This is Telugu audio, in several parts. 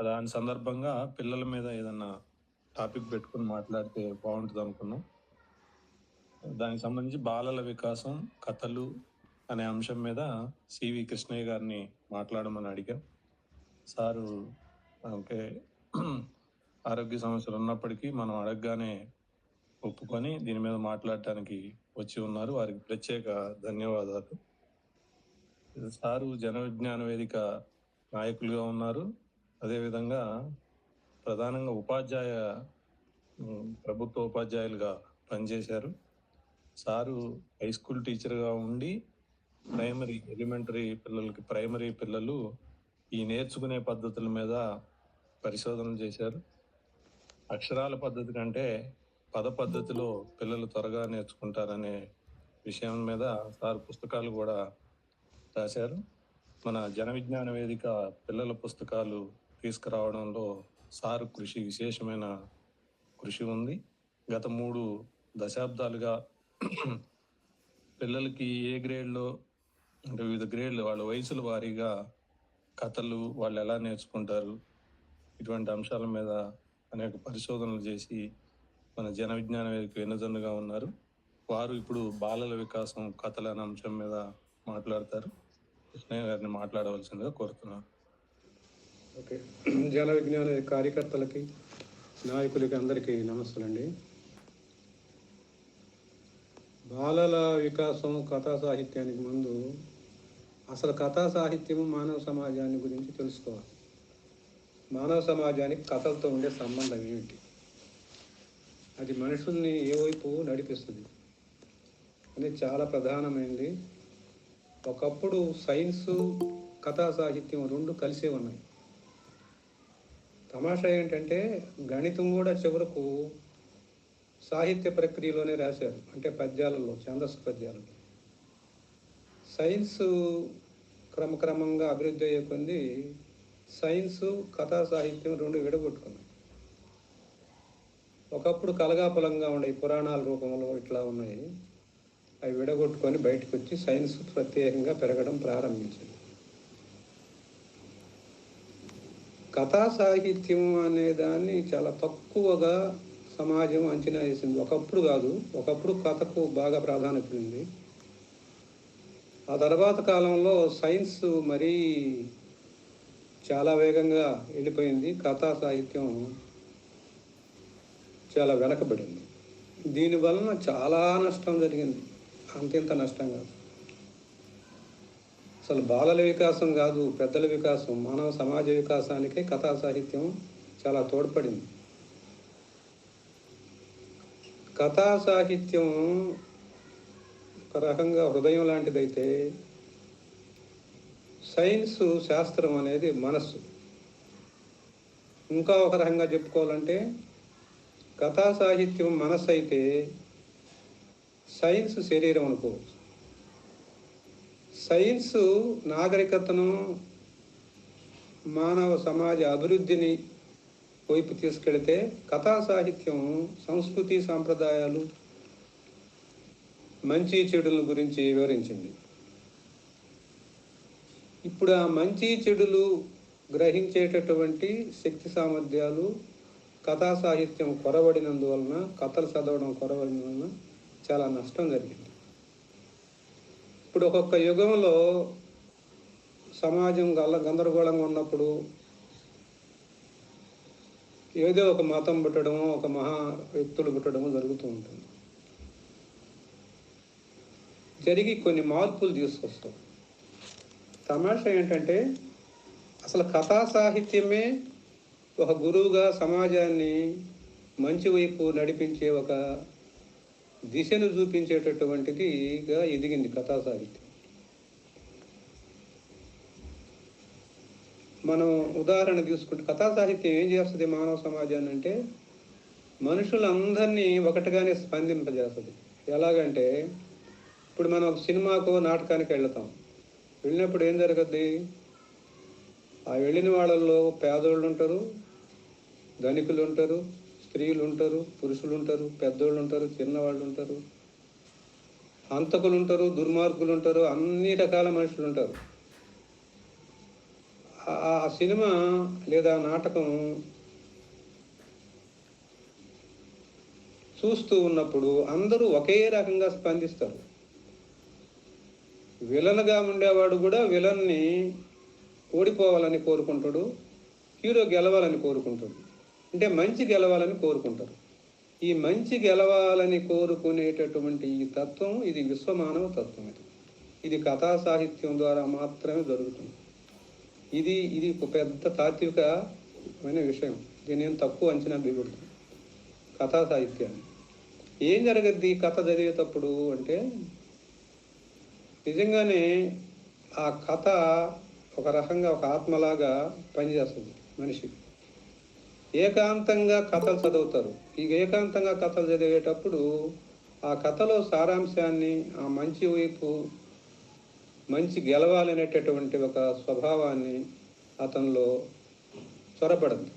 దాని సందర్భంగా పిల్లల మీద ఏదన్నా టాపిక్ పెట్టుకొని మాట్లాడితే బావుంటదనుకున్నాం. దానికి సంబంధించి బాలల వికాసం, కథలు అనే అంశం మీద సివి కృష్ణయ్య గారిని మాట్లాడమని అడిగాం. Sir okay. ఆరోగ్య సమస్యలు ఉన్నప్పటికీ మనం అడగగానే ఒప్పుకొని దీని మీద మాట్లాడటానికి వచ్చి ఉన్నారు. వారికి ప్రత్యేక ధన్యవాదాలు. సారు జన విజ్ఞాన వేదిక నాయకులుగా ఉన్నారు. అదేవిధంగా ప్రధానంగా ప్రభుత్వ ఉపాధ్యాయులుగా పనిచేశారు. సారు హై స్కూల్ టీచర్‌గా ఉండి ప్రైమరీ పిల్లలు ఈ నేర్చుకునే పద్ధతుల మీద పరిశోధనలు చేశారు. అక్షరాల పద్ధతి కంటే పద పద్ధతిలో పిల్లలు త్వరగా నేర్చుకుంటారనే విషయం మీద సార్ పుస్తకాలు కూడా రాశారు. మన జన విజ్ఞాన వేదిక పిల్లల పుస్తకాలు తీసుకురావడంలో సారు విశేషమైన కృషి ఉంది. గత 3 దశాబ్దాలుగా పిల్లలకి ఏ గ్రేడ్‌లో అంటే వివిధ గ్రేడ్‌లు వాళ్ళ వయసుల వారీగా కథలు వాళ్ళు ఎలా నేర్చుకుంటారు, ఇటువంటి అంశాల మీద అనేక పరిశోధనలు చేసి మన జన విజ్ఞాన వేదిక వెన్నుదన్నుగా ఉన్నారు. వారు ఇప్పుడు బాలల వికాసం కథలు అనే అంశం మీద మాట్లాడతారు. కృష్ణయ్య గారిని మాట్లాడవలసిందిగా కోరుతున్నాను. ఓకే. జన విజ్ఞాన కార్యకర్తలకి, నాయకులకి అందరికీ నమస్తులండి. బాలల వికాసం కథా సాహిత్యానికి ముందు అసలు కథా సాహిత్యము మానవ సమాజాన్ని గురించి తెలుసుకోవాలి. మానవ సమాజానికి కథలతో ఉండే సంబంధం ఏమిటి, అది మనుషుల్ని ఏ వైపు నడిపిస్తుంది అనేది చాలా ప్రధానమైనది. ఒకప్పుడు సైన్సు, కథా సాహిత్యం 2 కలిసే ఉన్నాయి. తమాషా ఏంటంటే గణితం కూడా చివరకు సాహిత్య ప్రక్రియలోనే రాశారు, అంటే పద్యాలలో, ఛందస్సు పద్యాలలో. సైన్సు క్రమక్రమంగా అభివృద్ధి అయ్యే కొద్దీ సైన్సు, కథా సాహిత్యం 2 విడగొట్టుకున్నాయి. ఒకప్పుడు కలగాపులంగా ఉండే పురాణాల రూపంలో ఇట్లా ఉన్నాయి. అవి విడగొట్టుకొని బయటకు వచ్చి సైన్స్ ప్రత్యేకంగా పెరగడం ప్రారంభించింది. కథా సాహిత్యం అనే దాన్ని చాలా తక్కువగా సమాజం అంచనా వేసింది. ఒకప్పుడు కాదు, ఒకప్పుడు కథకు బాగా ప్రాధాన్యత ఉంది. ఆ తర్వాత కాలంలో సైన్స్ మరీ చాలా వేగంగా వెళ్ళిపోయింది. కథా సాహిత్యం చాలా వెనకబడింది. దీనివలన చాలా నష్టం జరిగింది. అంతింత నష్టం కాదు. అసలు బాలల వికాసం కాదు, పెద్దల వికాసం, మానవ సమాజ వికాసానికే కథా సాహిత్యం చాలా తోడ్పడింది. కథా సాహిత్యం ఒక రకంగా హృదయం లాంటిదైతే, సైన్సు శాస్త్రం అనేది మనస్సు. ఇంకా ఒక రకంగా చెప్పుకోవాలంటే కథా సాహిత్యం మనస్సు అయితే సైన్స్ శరీరం అనుకోవచ్చు. సైన్సు నాగరికతను, మానవ సమాజ అభివృద్ధిని వైపు తీసుకెళితే, కథా సాహిత్యం సంస్కృతి సాంప్రదాయాలు, మంచి చెడుల గురించి వివరించింది. ఇప్పుడు ఆ మంచి చెడులు గ్రహించేటటువంటి శక్తి సామర్థ్యాలు కథా సాహిత్యం కొరవడినందువలన, కథలు చదవడం కొరవడినందువలన చాలా నష్టం జరిగింది. ఇప్పుడు ఒక్కొక్క యుగంలో సమాజం గందరగోళంగా ఉన్నప్పుడు ఏదో ఒక మతం పుట్టడము, ఒక మహా వ్యక్తులు పుట్టడము జరుగుతూ ఉంటుంది. జరిగి కొన్ని మార్పులు తీసుకొస్తాం. తమాషా ఏంటంటే అసలు కథా సాహిత్యమే ఒక గురువుగా సమాజాన్ని మంచి వైపు నడిపించే, ఒక దిశను చూపించేటటువంటిదిగా ఎదిగింది కథా సాహిత్యం. మనం ఉదాహరణ తీసుకుంటే కథా సాహిత్యం ఏం చేస్తుంది మానవ సమాజాన్ని అంటే, మనుషులందరినీ ఒకటిగానే స్పందింపజేస్తుంది. ఎలాగంటే ఇప్పుడు మనం ఒక సినిమాకో నాటకానికి వెళ్ళినప్పుడు ఏం జరుగుద్ది? ఆ వెళ్ళిన వాళ్ళల్లో పేదోళ్ళు ఉంటారు, ధనికులు ఉంటారు, స్త్రీలు ఉంటారు, పురుషులు ఉంటారు, పెద్దోళ్ళు ఉంటారు, చిన్నవాళ్ళు ఉంటారు, హంతకులు ఉంటారు, దుర్మార్గులు ఉంటారు, అన్ని రకాల మనుషులు ఉంటారు. ఆ సినిమా లేదా నాటకం చూస్తూ ఉన్నప్పుడు అందరూ ఒకే రకంగా స్పందిస్తారు. విలన్గా ఉండేవాడు కూడా విలన్ని ఓడిపోవాలని కోరుకుంటాడు, హీరో గెలవాలని కోరుకుంటాడు. అంటే మంచి గెలవాలని కోరుకుంటారు. ఈ మంచి గెలవాలని కోరుకునేటటువంటి ఈ తత్వం, ఇది విశ్వమానవ తత్వం. ఇది కథా సాహిత్యం ద్వారా మాత్రమే జరుగుతుంది. ఇది ఒక పెద్ద తాత్వికమైన విషయం. దీని ఏం తక్కువ అంచనా దిగుతుంది కథా సాహిత్యాన్ని. ఏం జరగద్ది కథ చదివేటప్పుడు అంటే, నిజంగానే ఆ కథ ఒక రకంగా ఒక ఆత్మలాగా పనిచేస్తుంది మనిషి. ఏకాంతంగా కథలు చదువుతారు. ఈ ఏకాంతంగా కథలు చదివేటప్పుడు ఆ కథలో సారాంశాన్ని, ఆ మంచి వైపు, మంచి గెలవాలనేటటువంటి ఒక స్వభావాన్ని అతనిలో చొరబడదు.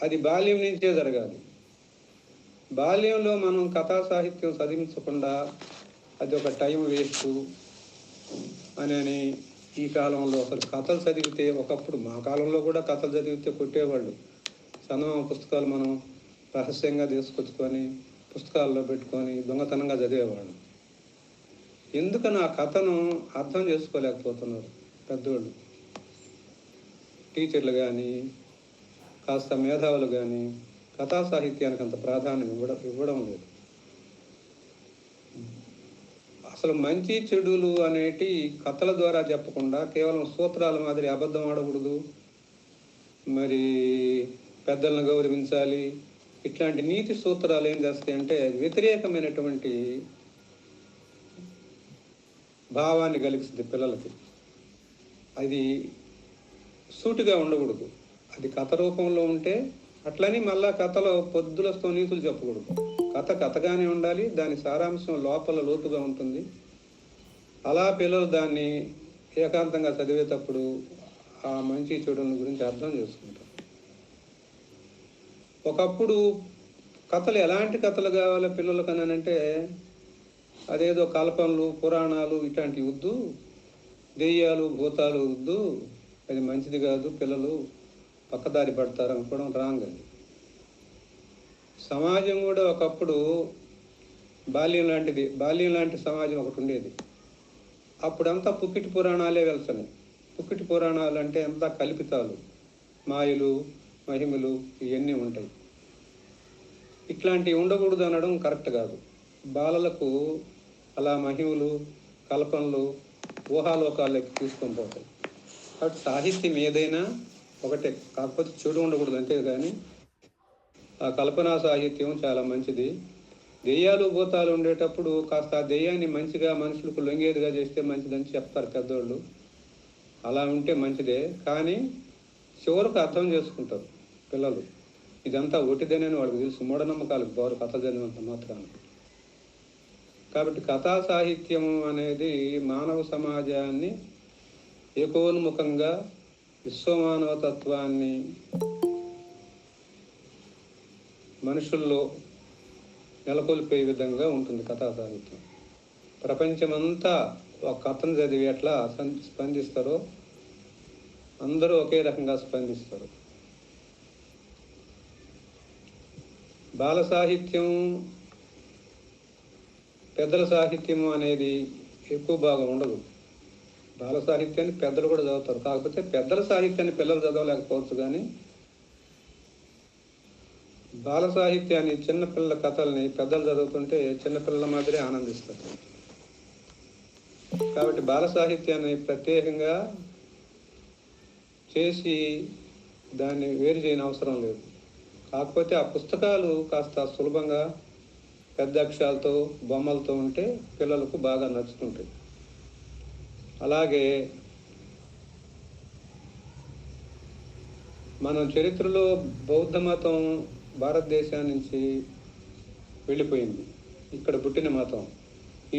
అది బాల్యం నుంచే జరగాలి. బాల్యంలో మనం కథా సాహిత్యం చదివించకుండా అది ఒక టైం వేస్ట్ అని ఈ కాలంలో అసలు కథలు చదివితే, ఒకప్పుడు మా కాలంలో కూడా కథలు చదివితే కొట్టేవాళ్ళు. చందమామ పుస్తకాలు మనం రహస్యంగా తీసుకొచ్చుకొని పుస్తకాల్లో పెట్టుకొని దొంగతనంగా చదివేవాళ్ళు. ఎందుకని ఆ కథను అర్థం చేసుకోలేకపోతున్నారు పెద్దోళ్ళు, టీచర్లు కానీ, కాస్త మేధావులు కానీ కథా సాహిత్యానికి అంత ప్రాధాన్యం ఇవ్వడం లేదు. అసలు మంచి చెడులు అనేటి కథల ద్వారా చెప్పకుండా కేవలం సూత్రాల మాదిరి అబద్ధం ఆడకూడదు, మరి పెద్దలను గౌరవించాలి, ఇట్లాంటి నీతి సూత్రాలు ఏం చేస్తాయంటే వ్యతిరేకమైనటువంటి భావాన్ని కలిగిస్తుంది పిల్లలకి. అది సూటిగా ఉండకూడదు. అది కథ రూపంలో ఉంటే అట్లని మళ్ళా కథలో పొద్దులతో నీతులు చెప్పకూడదు. కథ కథగానే ఉండాలి, దాని సారాంశం లోపల లోతుగా ఉంటుంది. అలా పిల్లలు దాన్ని ఏకాంతంగా చదివేటప్పుడు ఆ మంచి చెడుల గురించి అర్థం చేసుకుంటారు. ఒకప్పుడు కథలు ఎలాంటి కథలు కావాలో పిల్లలకు అంటే, అదేదో కల్పనలు, పురాణాలు ఇట్లాంటివి వద్దు, దెయ్యాలు, భూతాలు వద్దు, అది మంచిది కాదు, పిల్లలు పక్కదారి పడతారు అనుకోవడం రాంగ్. అది సమాజం కూడా ఒకప్పుడు బాల్యం లాంటి సమాజం ఒకటి ఉండేది. అప్పుడంతా పుక్కిటి పురాణాలే వెళ్తున్నాయి. పుక్కిటి పురాణాలు అంటే అంతా కల్పితాలు, మాయలు, మహిమలు ఇవన్నీ ఉంటాయి. ఇట్లాంటివి ఉండకూడదు అనడం కరెక్ట్ కాదు. బాలలకు అలా మహిమలు, కల్పనలు, ఊహాలోకాల్లోకి తీసుకొని పోతాయి. కాబట్టి సాహిత్యం ఏదైనా ఒకటే, కాకపోతే చెడు ఉండకూడదు అంతే. కానీ ఆ కల్పనా సాహిత్యం చాలా మంచిది. దెయ్యాలు, భూతాలు ఉండేటప్పుడు కాస్త ఆ దెయ్యాన్ని మంచిగా మనుషులకు లొంగేదిగా చేస్తే మంచిదని చెప్తారు పెద్దోళ్ళు. అలా ఉంటే మంచిదే. కానీ చివరకు అర్థం చేసుకుంటారు పిల్లలు, ఇదంతా ఒట్టిదేనని వాళ్ళకి తెలుసు. మూఢనమ్మకాలకు పోరు కథ చదివినంత మాత్రాన. కాబట్టి కథా సాహిత్యం అనేది మానవ సమాజాన్ని ఏకోన్ముఖంగా, విశ్వమానవతత్వాన్ని మనుషుల్లో నెలకొల్పే విధంగా ఉంటుంది కథా సాహిత్యం. ప్రపంచమంతా ఒక కథను చదివి ఎట్లా స్పందిస్తారో అందరూ ఒకే రకంగా స్పందిస్తారు. బాల సాహిత్యం, పెద్దల సాహిత్యము అనేది ఎక్కువ భాగం ఉండదు. బాల సాహిత్యాన్ని పెద్దలు కూడా చదువుతారు. కాకపోతే పెద్దల సాహిత్యాన్ని పిల్లలు చదవలేకపోవచ్చు. కానీ బాల సాహిత్యాన్ని, చిన్నపిల్లల కథల్ని పెద్దలు చదువుతుంటే చిన్నపిల్లల మాదిరి ఆనందిస్తారు. కాబట్టి బాల సాహిత్యాన్ని ప్రత్యేకంగా చేసి దాన్ని వేరు చేయని అవసరం లేదు. కాకపోతే ఆ పుస్తకాలు కాస్త సులభంగా పెద్ద అక్షరాలతో, బొమ్మలతో ఉంటే పిల్లలకు బాగా నచ్చుతుంటాయి. అలాగే మనం చరిత్రలో బౌద్ధ మతం భారతదేశం నుంచి వెళ్ళిపోయింది. ఇక్కడ పుట్టిన మతం. ఈ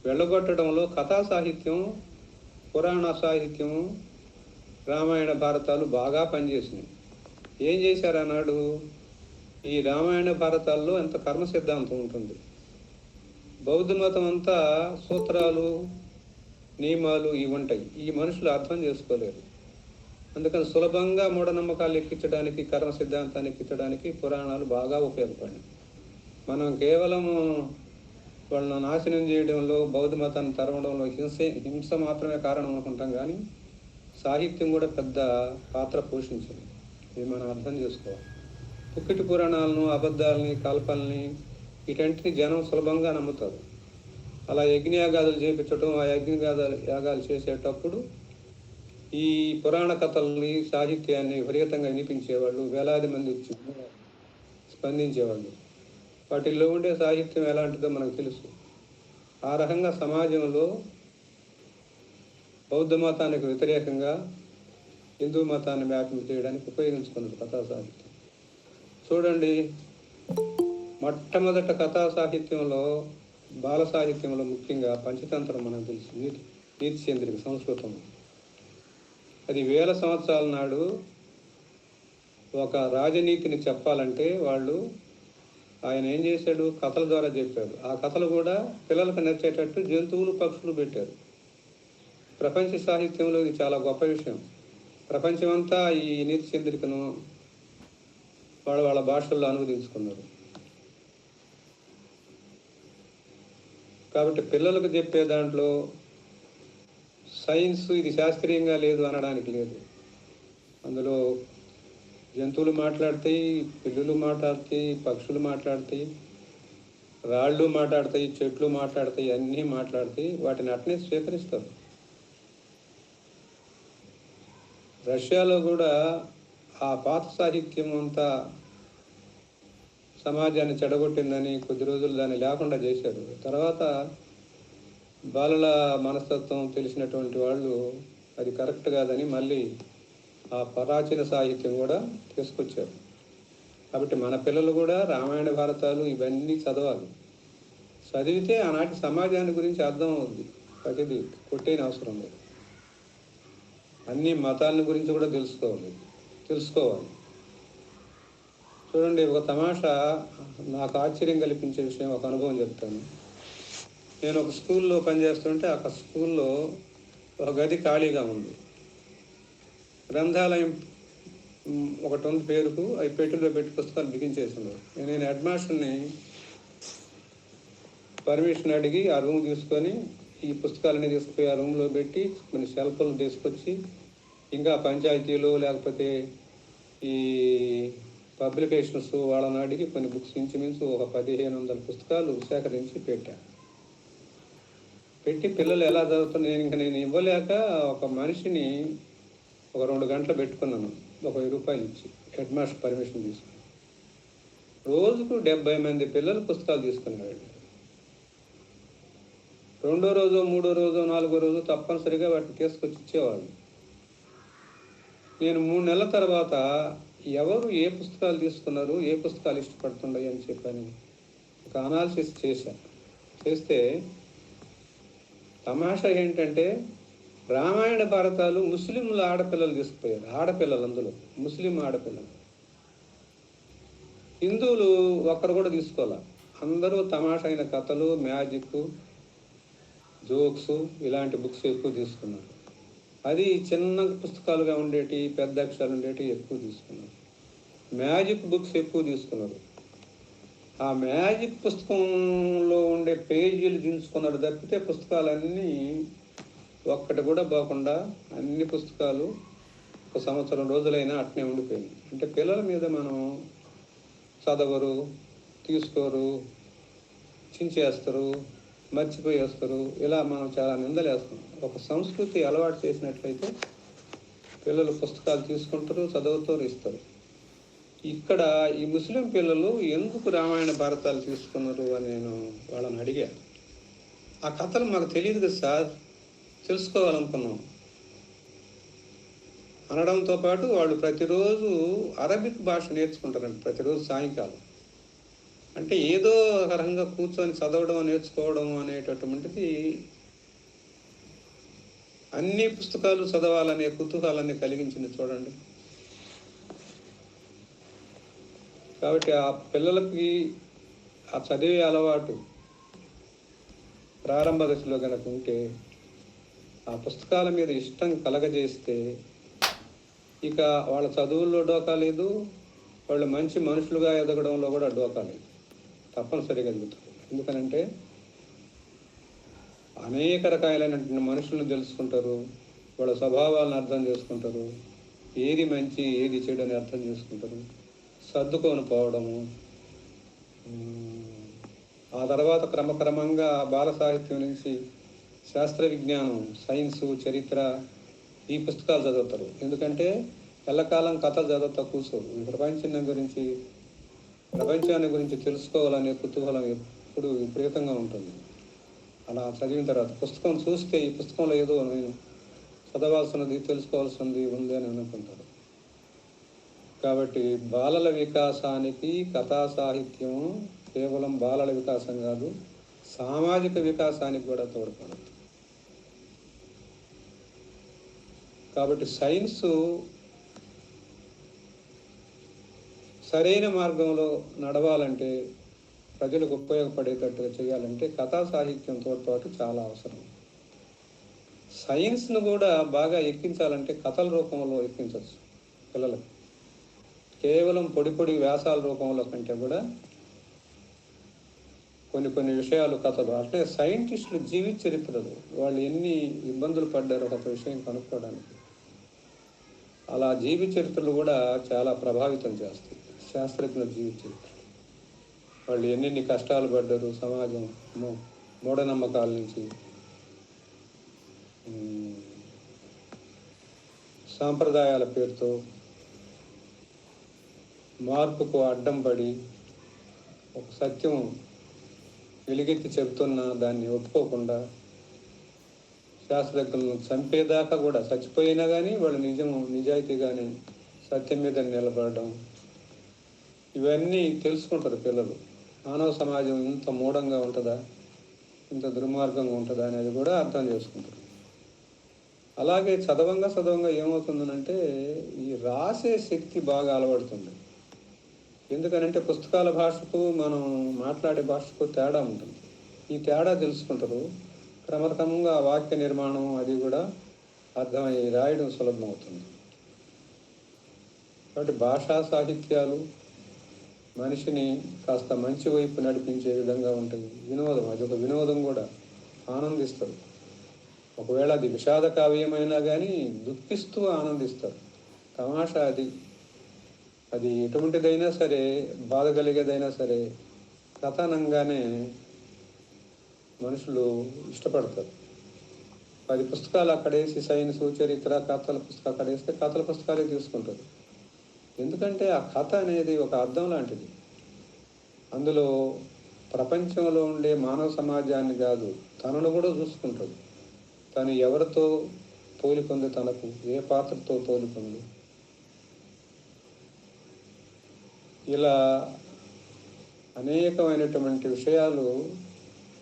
వెళ్ళగొట్టడంలో కథా సాహిత్యం, పురాణ సాహిత్యం, రామాయణ భారతాలు బాగా పనిచేసినాయి. ఏం చేశారు అన్నాడు? ఈ రామాయణ భారతాల్లో ఎంత కర్మ సిద్ధాంతం ఉంటుంది. బౌద్ధ మతం అంతా సూత్రాలు, నియమాలు ఇవి ఉంటాయి. ఈ మనుషులు అర్థం చేసుకోలేరు. అందుకని సులభంగా మూఢనమ్మకాలు ఎక్కించడానికి, కర్మ సిద్ధాంతాన్ని ఎక్కించడానికి పురాణాలు బాగా ఉపయోగపడినాయి. మనం కేవలము వాళ్ళను నాశనం చేయడంలో, బౌద్ధ మతాన్ని తరవడంలో హింస మాత్రమే కారణం అనుకుంటాం, కానీ సాహిత్యం కూడా పెద్ద పాత్ర పోషించింది. ఇది మనం అర్థం చేసుకోవాలి. పుక్కిటి పురాణాలను, అబద్ధాలని, కల్పనల్ని వీటంటిని జనం సులభంగా నమ్ముతారు. అలా యజ్ఞయాగాదులు చేపించడం, ఆ యాగాలు చేసేటప్పుడు ఈ పురాణ కథల్ని, సాహిత్యాన్ని విపరీతంగా వినిపించేవాళ్ళు, వేలాది మంది వచ్చి స్పందించేవాళ్ళు. వాటిల్లో ఉండే సాహిత్యం ఎలాంటిదో మనకు తెలుసు. ఆ రకంగా సమాజంలో బౌద్ధ మతానికి వ్యతిరేకంగా హిందూ మతాన్ని వ్యాపింప చేయడానికి ఉపయోగించుకున్నది కథా సాహిత్యం. చూడండి, మొట్టమొదట కథా సాహిత్యంలో, బాల సాహిత్యంలో ముఖ్యంగా పంచతంత్రం మనకు తెలుసు. నీతి చంద్రిక సంస్కృతం. అది వేల సంవత్సరాల నాడు ఒక రాజనీతిని చెప్పాలంటే ఆయన ఏం చేశాడు? కథల ద్వారా చెప్పాడు. ఆ కథలు కూడా పిల్లలకు నచ్చేటట్టు జంతువులు, పక్షులు పెట్టారు. ప్రపంచ సాహిత్యంలో ఇది చాలా గొప్ప విషయం. ప్రపంచమంతా ఈ నీతి చంద్రికను వాళ్ళ భాషల్లో అనువదించుకున్నారు. కాబట్టి పిల్లలకు చెప్పే దాంట్లో సైన్స్ ఇది శాస్త్రీయంగా లేదు అనడానికి లేదు. అందులో జంతువులు మాట్లాడతాయి, పిల్లులు మాట్లాడతాయి, పక్షులు మాట్లాడతాయి, రాళ్ళు మాట్లాడతాయి, చెట్లు మాట్లాడతాయి, అన్నీ మాట్లాడతాయి. వాటిని అట్నే స్వీకరిస్తారు. రష్యాలో కూడా ఆ పాత సాహిత్యం అంతా సమాజాన్ని చెడగొట్టిందని కొద్ది రోజులు దాన్ని లేకుండా చేశారు. తర్వాత బాలల మనస్తత్వం తెలిసినటువంటి వాళ్ళు అది కరెక్ట్ కాదని మళ్ళీ ఆ ప్రాచీన సాహిత్యం కూడా తీసుకొచ్చారు. కాబట్టి మన పిల్లలు కూడా రామాయణ, భారతాలు ఇవన్నీ చదవాలి. చదివితే ఆనాటి సమాజాన్ని గురించి అర్థం అవుద్ది. ప్రతిదీ కొట్టేని అవసరం లేదు. అన్ని మతాల గురించి కూడా తెలుసుకోవాలి. చూడండి, ఒక తమాషా నాకు ఆశ్చర్యం కల్పించే విషయం, ఒక అనుభవం చెప్తాను. నేను ఒక స్కూల్లో పనిచేస్తుంటే ఆ స్కూల్లో ఒక గది ఖాళీగా ఉంది. గ్రంథాలయం ఒకటి ఉంది పేరుకు. అవి పెట్టిలో పెట్టి పుస్తకాలు బిగించేస్తున్నారు. నేను హెడ్ మాస్టర్ని పర్మిషన్ అడిగి ఆ రూమ్ తీసుకొని ఈ పుస్తకాలన్నీ తీసుకుపోయి ఆ రూమ్లో పెట్టి కొన్ని షెల్ఫ్లు తీసుకొచ్చి, ఇంకా పంచాయతీలు లేకపోతే ఈ పబ్లికేషన్స్ వాళ్ళని అడిగి కొన్ని బుక్స్ ఇంచుమించు ఒక 1500 పుస్తకాలు సేకరించి పెట్టి పిల్లలు ఎలా చదువుతున్నారు. నేను ఇవ్వలేక ఒక మనిషిని ఒక 2 గంటలు పెట్టుకున్నాను, ఒక 1000 రూపాయలు ఇచ్చి, హెడ్ మాస్టర్ పర్మిషన్ తీసుకుని. రోజుకు 70 మంది పిల్లలు పుస్తకాలు తీసుకునేవాళ్ళు. 2వ రోజు, 3వ రోజు, 4వ రోజు తప్పనిసరిగా వాటిని తీసుకొచ్చి ఇచ్చేవాళ్ళు. నేను 3 నెలల తర్వాత ఎవరు ఏ పుస్తకాలు తీసుకున్నారు, ఏ పుస్తకాలు ఇష్టపడుతున్నాయి అని చెప్పని ఒక అనాలిసిస్ చేస్తే తమాషా ఏంటంటే, రామాయణ, భారతాలు ముస్లింల ఆడపిల్లలు తీసుకుపోయారు. ఆడపిల్లలు, అందులో ముస్లిం ఆడపిల్లలు. హిందువులు ఒక్కరు కూడా తీసుకోవాలి. అందరూ తమాషా అయిన కథలు, మ్యాజిక్, జోక్స్ ఇలాంటి బుక్స్ ఎక్కువ తీసుకున్నారు. అది చిన్న పుస్తకాలుగా ఉండేటి, పెద్ద అక్షరాలు ఉండేటి ఎక్కువ తీసుకున్నారు. మ్యాజిక్ బుక్స్ ఎక్కువ తీసుకున్నారు. ఆ మ్యాజిక్ పుస్తకంలో ఉండే పేజీలు దించుకున్నారు తప్పితే పుస్తకాలన్నీ ఒక్కటి కూడా పోకుండా అన్ని పుస్తకాలు 1 సంవత్సరం రోజులైనా అట్నే ఉండిపోయింది. అంటే పిల్లల మీద మనం చదవరు, తీసుకోరు, చించేస్తారు, మర్చిపోయేస్తారు, ఇలా మనం చాలా నిందలేస్తాం. ఒక సంస్కృతి అలవాటు చేసినట్లయితే పిల్లలు పుస్తకాలు తీసుకుంటారు, చదువుతారు, ఇస్తారు. ఇక్కడ ఈ ముస్లిం పిల్లలు ఎందుకు రామాయణ, భారతాలు తీసుకున్నారు అని నేను వాళ్ళని అడిగాను. ఆ కథలు మాకు తెలియదు కదా సార్, తెలుసుకోవాలనుకున్నాం అనడంతో పాటు వాళ్ళు ప్రతిరోజు అరబిక్ భాష నేర్చుకుంటారండి, ప్రతిరోజు సాయంకాలం. అంటే ఏదో ఒక రకంగా కూర్చొని చదవడం, నేర్చుకోవడం అనేటటువంటిది, అన్ని పుస్తకాలు చదవాలనే కుతూహలాన్ని కలిగించింది చూడండి. కాబట్టి ఆ పిల్లలకి ఆ చదివే అలవాటు ప్రారంభ దశలో కనుక ఉంటే ఆ పుస్తకాల మీద ఇష్టం కలగజేస్తే ఇక వాళ్ళ చదువుల్లో డోకా లేదు, వాళ్ళు మంచి మనుషులుగా ఎదగడంలో కూడా డోకా లేదు, తప్పనిసరిగా ఎదుగుతారు. ఎందుకనంటే అనేక రకాలైనటువంటి మనుషులను తెలుసుకుంటారు, వాళ్ళ స్వభావాలను అర్థం చేసుకుంటారు, ఏది మంచి ఏది చెడు అని అర్థం చేసుకుంటారు, సర్దుకొని పోవడము. ఆ తర్వాత క్రమక్రమంగా బాల సాహిత్యం నుంచి శాస్త్ర విజ్ఞానం, సైన్సు, చరిత్ర ఈ పుస్తకాలు చదువుతారు. ఎందుకంటే ఎల్లకాలం కథలు చదువుతా కూర్చోరు. ఈ ప్రపంచాన్ని గురించి తెలుసుకోవాలనే కుతూహలం ఎప్పుడు విపరీతంగా ఉంటుంది. అలా చదివిన తర్వాత పుస్తకం చూస్తే ఈ పుస్తకంలో ఏదో నేను చదవాల్సినది, తెలుసుకోవాల్సినది ఉంది అని అనుకుంటారు. కాబట్టి బాలల వికాసానికి కథా సాహిత్యం కేవలం బాలల వికాసం కాదు, సామాజిక వికాసానికి కూడా తోడ్పడుతుంది. కాబట్టి సైన్సు సరైన మార్గంలో నడవాలంటే, ప్రజలకు ఉపయోగపడేటట్టుగా చేయాలంటే కథా సాహిత్యం తోడ్పాటు చాలా అవసరం. సైన్స్ను కూడా బాగా ఎక్కించాలంటే కథల రూపంలో ఎక్కించవచ్చు పిల్లలకు. కేవలం పొడి వ్యాసాల రూపంలో కంటే కూడా కొన్ని విషయాలు కథలు. అంటే సైంటిస్టులు జీవిత చరిత్రలు, వాళ్ళు ఎన్ని ఇబ్బందులు పడ్డారో ఒక విషయం కనుక్కోవడానికి, అలా జీవిత చరిత్రలు కూడా చాలా ప్రభావితం చేస్తాయి. శాస్త్రజ్ఞుల జీవిత చరిత్ర, వాళ్ళు ఎన్నెన్ని కష్టాలు పడ్డారు సమాజం మూఢనమ్మకాల నుంచి, సాంప్రదాయాల పేరుతో మార్పుకు అడ్డం పడి ఒక సత్యం వెలుగెత్తి చెబుతున్నా దాన్ని ఒప్పుకోకుండా శాస్త్రజ్ఞులను చంపేదాకా కూడా, చచ్చిపోయినా కానీ వాళ్ళు నిజాయితీగానే సత్యం మీద నిలబడడం, ఇవన్నీ తెలుసుకుంటారు పిల్లలు. మానవ సమాజం ఇంత మూఢంగా ఉంటుందా, ఇంత దుర్మార్గంగా ఉంటుందా అనేది కూడా అర్థం చేసుకుంటారు. అలాగే చదవంగా ఏమవుతుందనంటే ఈ రాసే శక్తి బాగా అలవడుతుంది. ఎందుకనంటే పుస్తకాల భాషకు మనం మాట్లాడే భాషకు తేడా ఉంటుంది. ఈ తేడా తెలుసుకుంటారు. క్రమక్రమంగా వాక్య నిర్మాణం అది కూడా అర్థమయ్యి రాయడం సులభం అవుతుంది. కాబట్టి భాషా సాహిత్యాలు మనిషిని కాస్త మంచి వైపు నడిపించే విధంగా ఉంటుంది. వినోదం, అది ఒక వినోదం కూడా, ఆనందిస్తారు. ఒకవేళ అది విషాద కావ్యమైనా కానీ దుఃఖిస్తూ ఆనందిస్తారు. తమాషా అది ఎటువంటిదైనా సరే, బాధ కలిగేదైనా సరే కథనంగానే మనుషులు ఇష్టపడతారు. 10 పుస్తకాలు అక్కడేసి సైన్సు, చరిత్ర, కథల పుస్తకాలు అక్కడేస్తే కథల పుస్తకాలే తీసుకుంటారు. ఎందుకంటే ఆ కథ అనేది ఒక అర్థం లాంటిది. అందులో ప్రపంచంలో ఉండే మానవ సమాజాన్ని కాదు, తనను కూడా చూసుకుంటాడు. తను ఎవరితో పోలికొంది, తనకు ఏ పాత్రతో పోలికొంది, ఇలా అనేకమైనటువంటి విషయాలు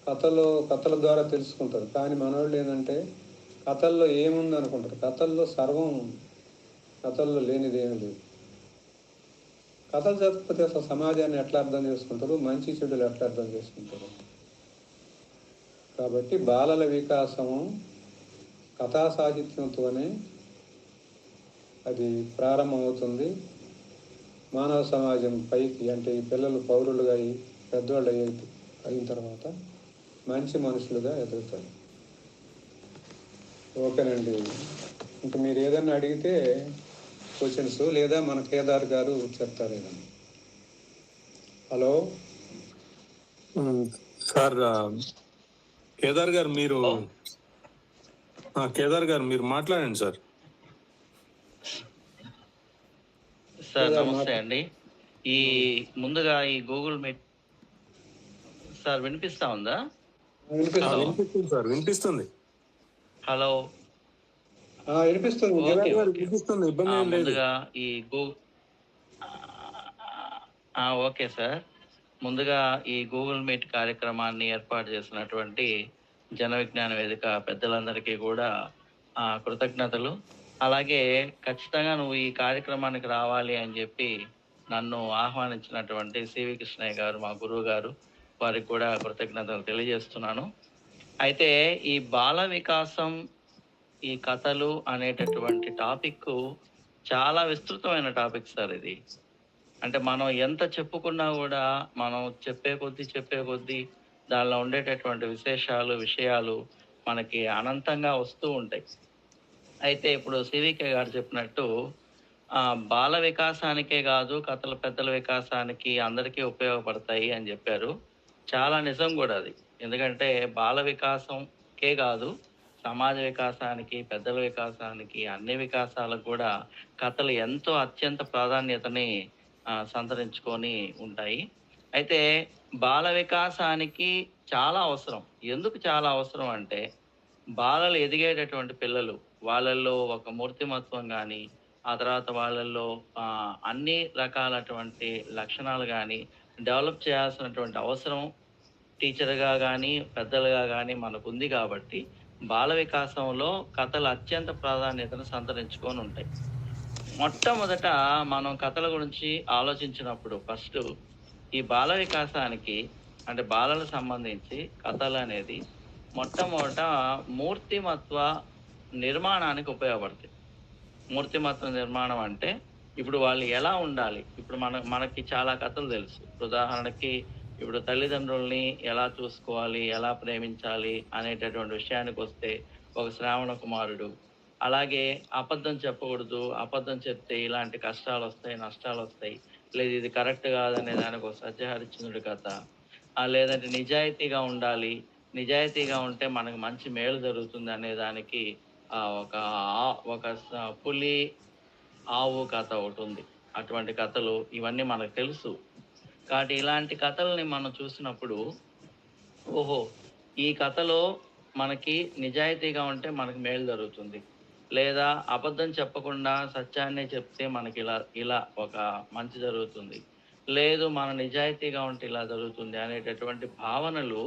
కథల ద్వారా తెలుసుకుంటారు. కానీ మనవాళ్ళు ఏంటంటే కథల్లో ఏముంది అనుకుంటారు. కథల్లో సర్వం, కథల్లో లేనిదేమీ లేదు. కథలు చదివితే అసలు సమాజాన్ని ఎట్లా అర్థం చేసుకుంటారు, మంచి చెడులు ఎట్లా అర్థం చేసుకుంటారు. కాబట్టి బాలల వికాసము కథా సాహిత్యంతోనే అది ప్రారంభమవుతుంది. మానవ సమాజం పైకి, అంటే ఈ పిల్లలు పౌరులుగా పెద్దవాళ్ళు అయిన తర్వాత మంచి మనుషులుగా ఎదుగుతారు. ఓకేనండి. ఇంక మీరు ఏదన్నా అడిగితే క్వశ్చన్స్, లేదా మన కేదార్ గారు చెప్తారు ఏదన్నా. హలో సార్, కేదార్ గారు మీరు మాట్లాడండి సార్. సార్ నమస్తే అండి. ముందుగా ఈ గూగుల్ మీట్ సార్ వినిపిస్తా ఉందా? వినిపిస్తుంది సార్, వినిపిస్తుంది. హలో, వినిపిస్తుంది. ఇబ్బంది ఏం లేదు. ముందుగా ఈ ఓకే సార్. ముందుగా ఈ గూగుల్ మీట్ కార్యక్రమాన్ని ఏర్పాటు చేసినటువంటి జన విజ్ఞాన వేదిక పెద్దలందరికీ కూడా కృతజ్ఞతలు. అలాగే ఖచ్చితంగా నువ్వు ఈ కార్యక్రమానికి రావాలి అని చెప్పి నన్ను ఆహ్వానించినటువంటి సివి కృష్ణయ్య గారు, మా గురువు గారు, వారికి కూడా కృతజ్ఞతలు తెలియజేస్తున్నాను. అయితే ఈ బాల వికాసం ఈ కథలు అనేటటువంటి టాపిక్ చాలా విస్తృతమైన టాపిక్ సార్ ఇది. అంటే మనం ఎంత చెప్పుకున్నా గూడా, మనం చెప్పే కొద్దీ దానిలో ఉండేటటువంటి విశేషాలు, విషయాలు మనకి అనంతంగా వస్తూ ఉంటాయి. అయితే ఇప్పుడు సివికే గారు చెప్పినట్టు బాల వికాసానికే గాదు, కథలు పెద్దల వికాసానికి అందరికీ ఉపయోగపడతాయి అని జెప్పారు. చాలా నిజం గూడా అది. ఎందుకంటే బాల వికాసంకే గాదు, సమాజ వికాసానికి, పెద్దల వికాసానికి, అన్ని వికాసాలకు గూడా కథలు ఎంతో అత్యంత ప్రాధాన్యతని సంతరించుకొని ఉంటాయి. అయితే బాల వికాసానికి చాలా అవసరం. ఎందుకు చాలా అవసరం అంటే, బాలలు ఎదిగేటటువంటి పిల్లలు, వాళ్ళల్లో ఒక మూర్తిమత్వం గాని, ఆ తర్వాత వాళ్ళల్లో అన్ని రకాలటువంటి లక్షణాలు గాని డెవలప్ చేయాల్సినటువంటి అవసరం టీచర్‌గా గాని, పెద్దలుగా గాని మనకుంది గాబట్టి, బాల వికాసంలో కథలు అత్యంత ప్రాధాన్యతను సంతరించుకొనుంటాయి. మొట్టమొదట మనం కథల గురించి ఆలోచించినప్పుడు ఫస్టు ఈ బాల వికాసానికి అంటే బాలలకు సంబంధించి కథలనేది మొట్టమొదట మూర్తిమత్వ నిర్మాణానికి ఉపయోగపడతాయి. మూర్తిమత్వ నిర్మాణం అంటే ఇప్పుడు వాళ్ళు ఎలా ఉండాలి? ఇప్పుడు మనకి చాలా కథలు తెలుసు. ఉదాహరణకి ఇప్పుడు తల్లిదండ్రుల్ని ఎలా చూసుకోవాలి, ఎలా ప్రేమించాలి అనేటటువంటి విషయానికొస్తే ఒక శ్రావణ కుమారుడు. అలాగే అబద్ధం చెప్పకూడదు. అబద్ధం చెప్తే ఇలాంటి కష్టాలొస్తాయి, నష్టాలొస్తాయి. లేదు ఇది కరెక్ట్ కాదనే దానికి ఒక సత్యహరిశ్చంద్రుడి కథ. లేదంటే నిజాయితీగా ఉండాలి. నిజాయితీగా ఉంటే మనకు మంచి మేలు జరుగుతుంది అనే దానికి ఒక ఒక పులి, ఆవు కథ ఒకటుంది. అటువంటి కథలు ఇవన్నీ మనకు తెలుసు. కాబట్టి ఇలాంటి కథల్ని మనం చూసినప్పుడు, ఓహో! ఈ కథలో మనకి నిజాయితీగా ఉంటే మనకు మేలు జరుగుతుంది. లేదా అబద్ధం చెప్పకుండా సత్యాన్నే చెప్తే మనకిలా ఇలా ఒక మంచి జరుగుతుంది. లేదు మనం నిజాయితీగా ఉంటే ఇలా జరుగుతుంది అనేటటువంటి భావనలు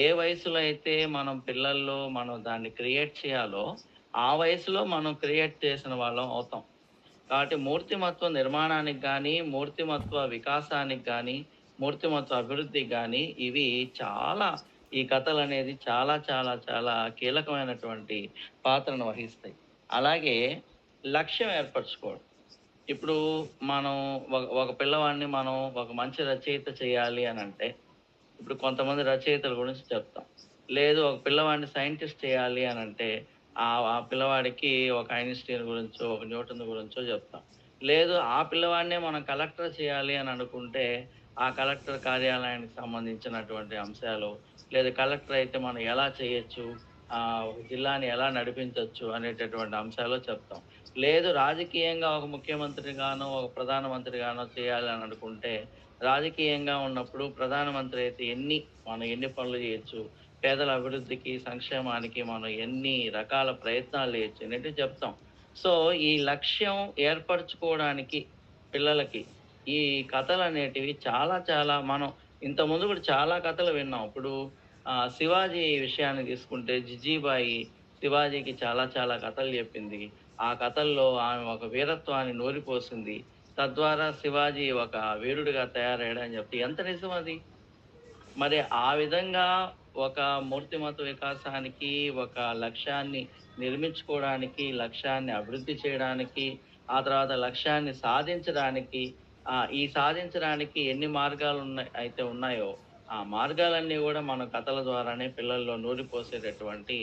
ఏ వయసులో అయితే మనం పిల్లల్లో మనం దాన్ని క్రియేట్ చేయాలో, ఆ వయసులో మనం క్రియేట్ చేసిన వాళ్ళం అవుతాం. కాబట్టి మూర్తిమత్వ నిర్మాణానికి గానీ, మూర్తిమత్వ వికాసానికి గానీ, మూర్తిమత్వ అభివృద్ధికి గానీ ఇవి చాలా ఈ కథలనేది చాలా చాలా చాలా కీలకమైనటువంటి పాత్రను వహిస్తాయి. అలాగే లక్ష్యం ఏర్పరచుకోవడం. ఇప్పుడు మనం ఒక పిల్లవాడిని మనం ఒక మంచి రచయిత చేయాలి అనంటే, ఇప్పుడు కొంతమంది రచయితల గురించి చెప్తాం. లేదు ఒక పిల్లవాడిని సైంటిస్ట్ చేయాలి అనంటే, ఆ పిల్లవాడికి ఒక ఐన్‌స్టీన్ గురించో, ఒక న్యూటన్ గురించో చెప్తాం. లేదు ఆ పిల్లవాడినే మనం కలెక్టర్ చేయాలి అని అనుకుంటే, ఆ కలెక్టర్ కార్యాలయానికి సంబంధించినటువంటి అంశాలు, లేదా కలెక్టర్ అయితే మనం ఎలా చేయొచ్చు, ఒక జిల్లాని ఎలా నడిపించొచ్చు అనేటటువంటి అంశాలు చెప్తాం. లేదు రాజకీయంగా ఒక ముఖ్యమంత్రిగానో, ఒక ప్రధానమంత్రిగానో చేయాలి అని అనుకుంటే, రాజకీయంగా ఉన్నప్పుడు ప్రధానమంత్రి అయితే మనం ఎన్ని పనులు చేయొచ్చు, పేదల అభివృద్ధికి, సంక్షేమానికి మనం ఎన్ని రకాల ప్రయత్నాలు చేయొచ్చు అనేటివి చెప్తాం. సో, ఈ లక్ష్యం ఏర్పరచుకోవడానికి పిల్లలకి ఈ కథలనేటివి చాలా చాలా మనం ఇంతకుముందు కూడా చాలా కథలు విన్నాం. ఇప్పుడు శివాజీ విషయాన్ని తీసుకుంటే జిజీబాయి శివాజీకి చాలా చాలా కథలు చెప్పింది. ఆ కథల్లో ఆమె ఒక వీరత్వాన్ని నూరిపోసింది. తద్వారా శివాజీ ఒక వీరుడిగా తయారయ్యాడని చెప్తే ఎంత నిజం అది? మరి ఆ విధంగా ఒక మూర్తిమత వికాసానికి, ఒక లక్ష్యాన్ని నిర్మించుకోవడానికి, లక్ష్యాన్ని అభివృద్ధి చేయడానికి, ఆ తర్వాత లక్ష్యాన్ని సాధించడానికి ఈ సాధించడానికి ఎన్ని అయితే ఉన్నాయో, ఆ మార్గాలన్నీ గూడా మన కథల ద్వారానే పిల్లల్లో నూరిపోసేటటువంటి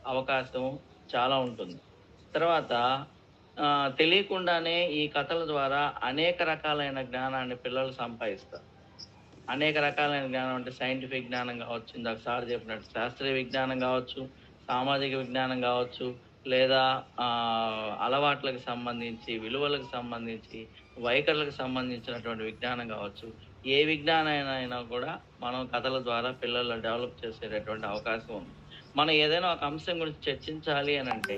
అవకాశం చాలా ఉంటుంది. తర్వాత తెలియకుండానే ఈ కథల ద్వారా అనేక రకాలైన జ్ఞానాన్ని పిల్లలు సంపాదిస్తారు. అనేక రకాలైన జ్ఞానం అంటే సైంటిఫిక్ జ్ఞానం గావచ్చు, ఇందాక సార్ చెప్పినట్టు శాస్త్రీయ విజ్ఞానం గావచ్చు, సామాజిక విజ్ఞానం గావచ్చు, లేదా అలవాట్లకు సంబంధించి, విలువలకు సంబంధించి, వైఖరులకు సంబంధించినటువంటి విజ్ఞానం గావచ్చు. ఏ విజ్ఞానాన్నైనా కూడా మనం కథల ద్వారా పిల్లల్లో డెవలప్ చేసేటటువంటి అవకాశం ఉంది. మనం ఏదైనా ఒక అంశం గురించి చర్చించాలి అనంటే,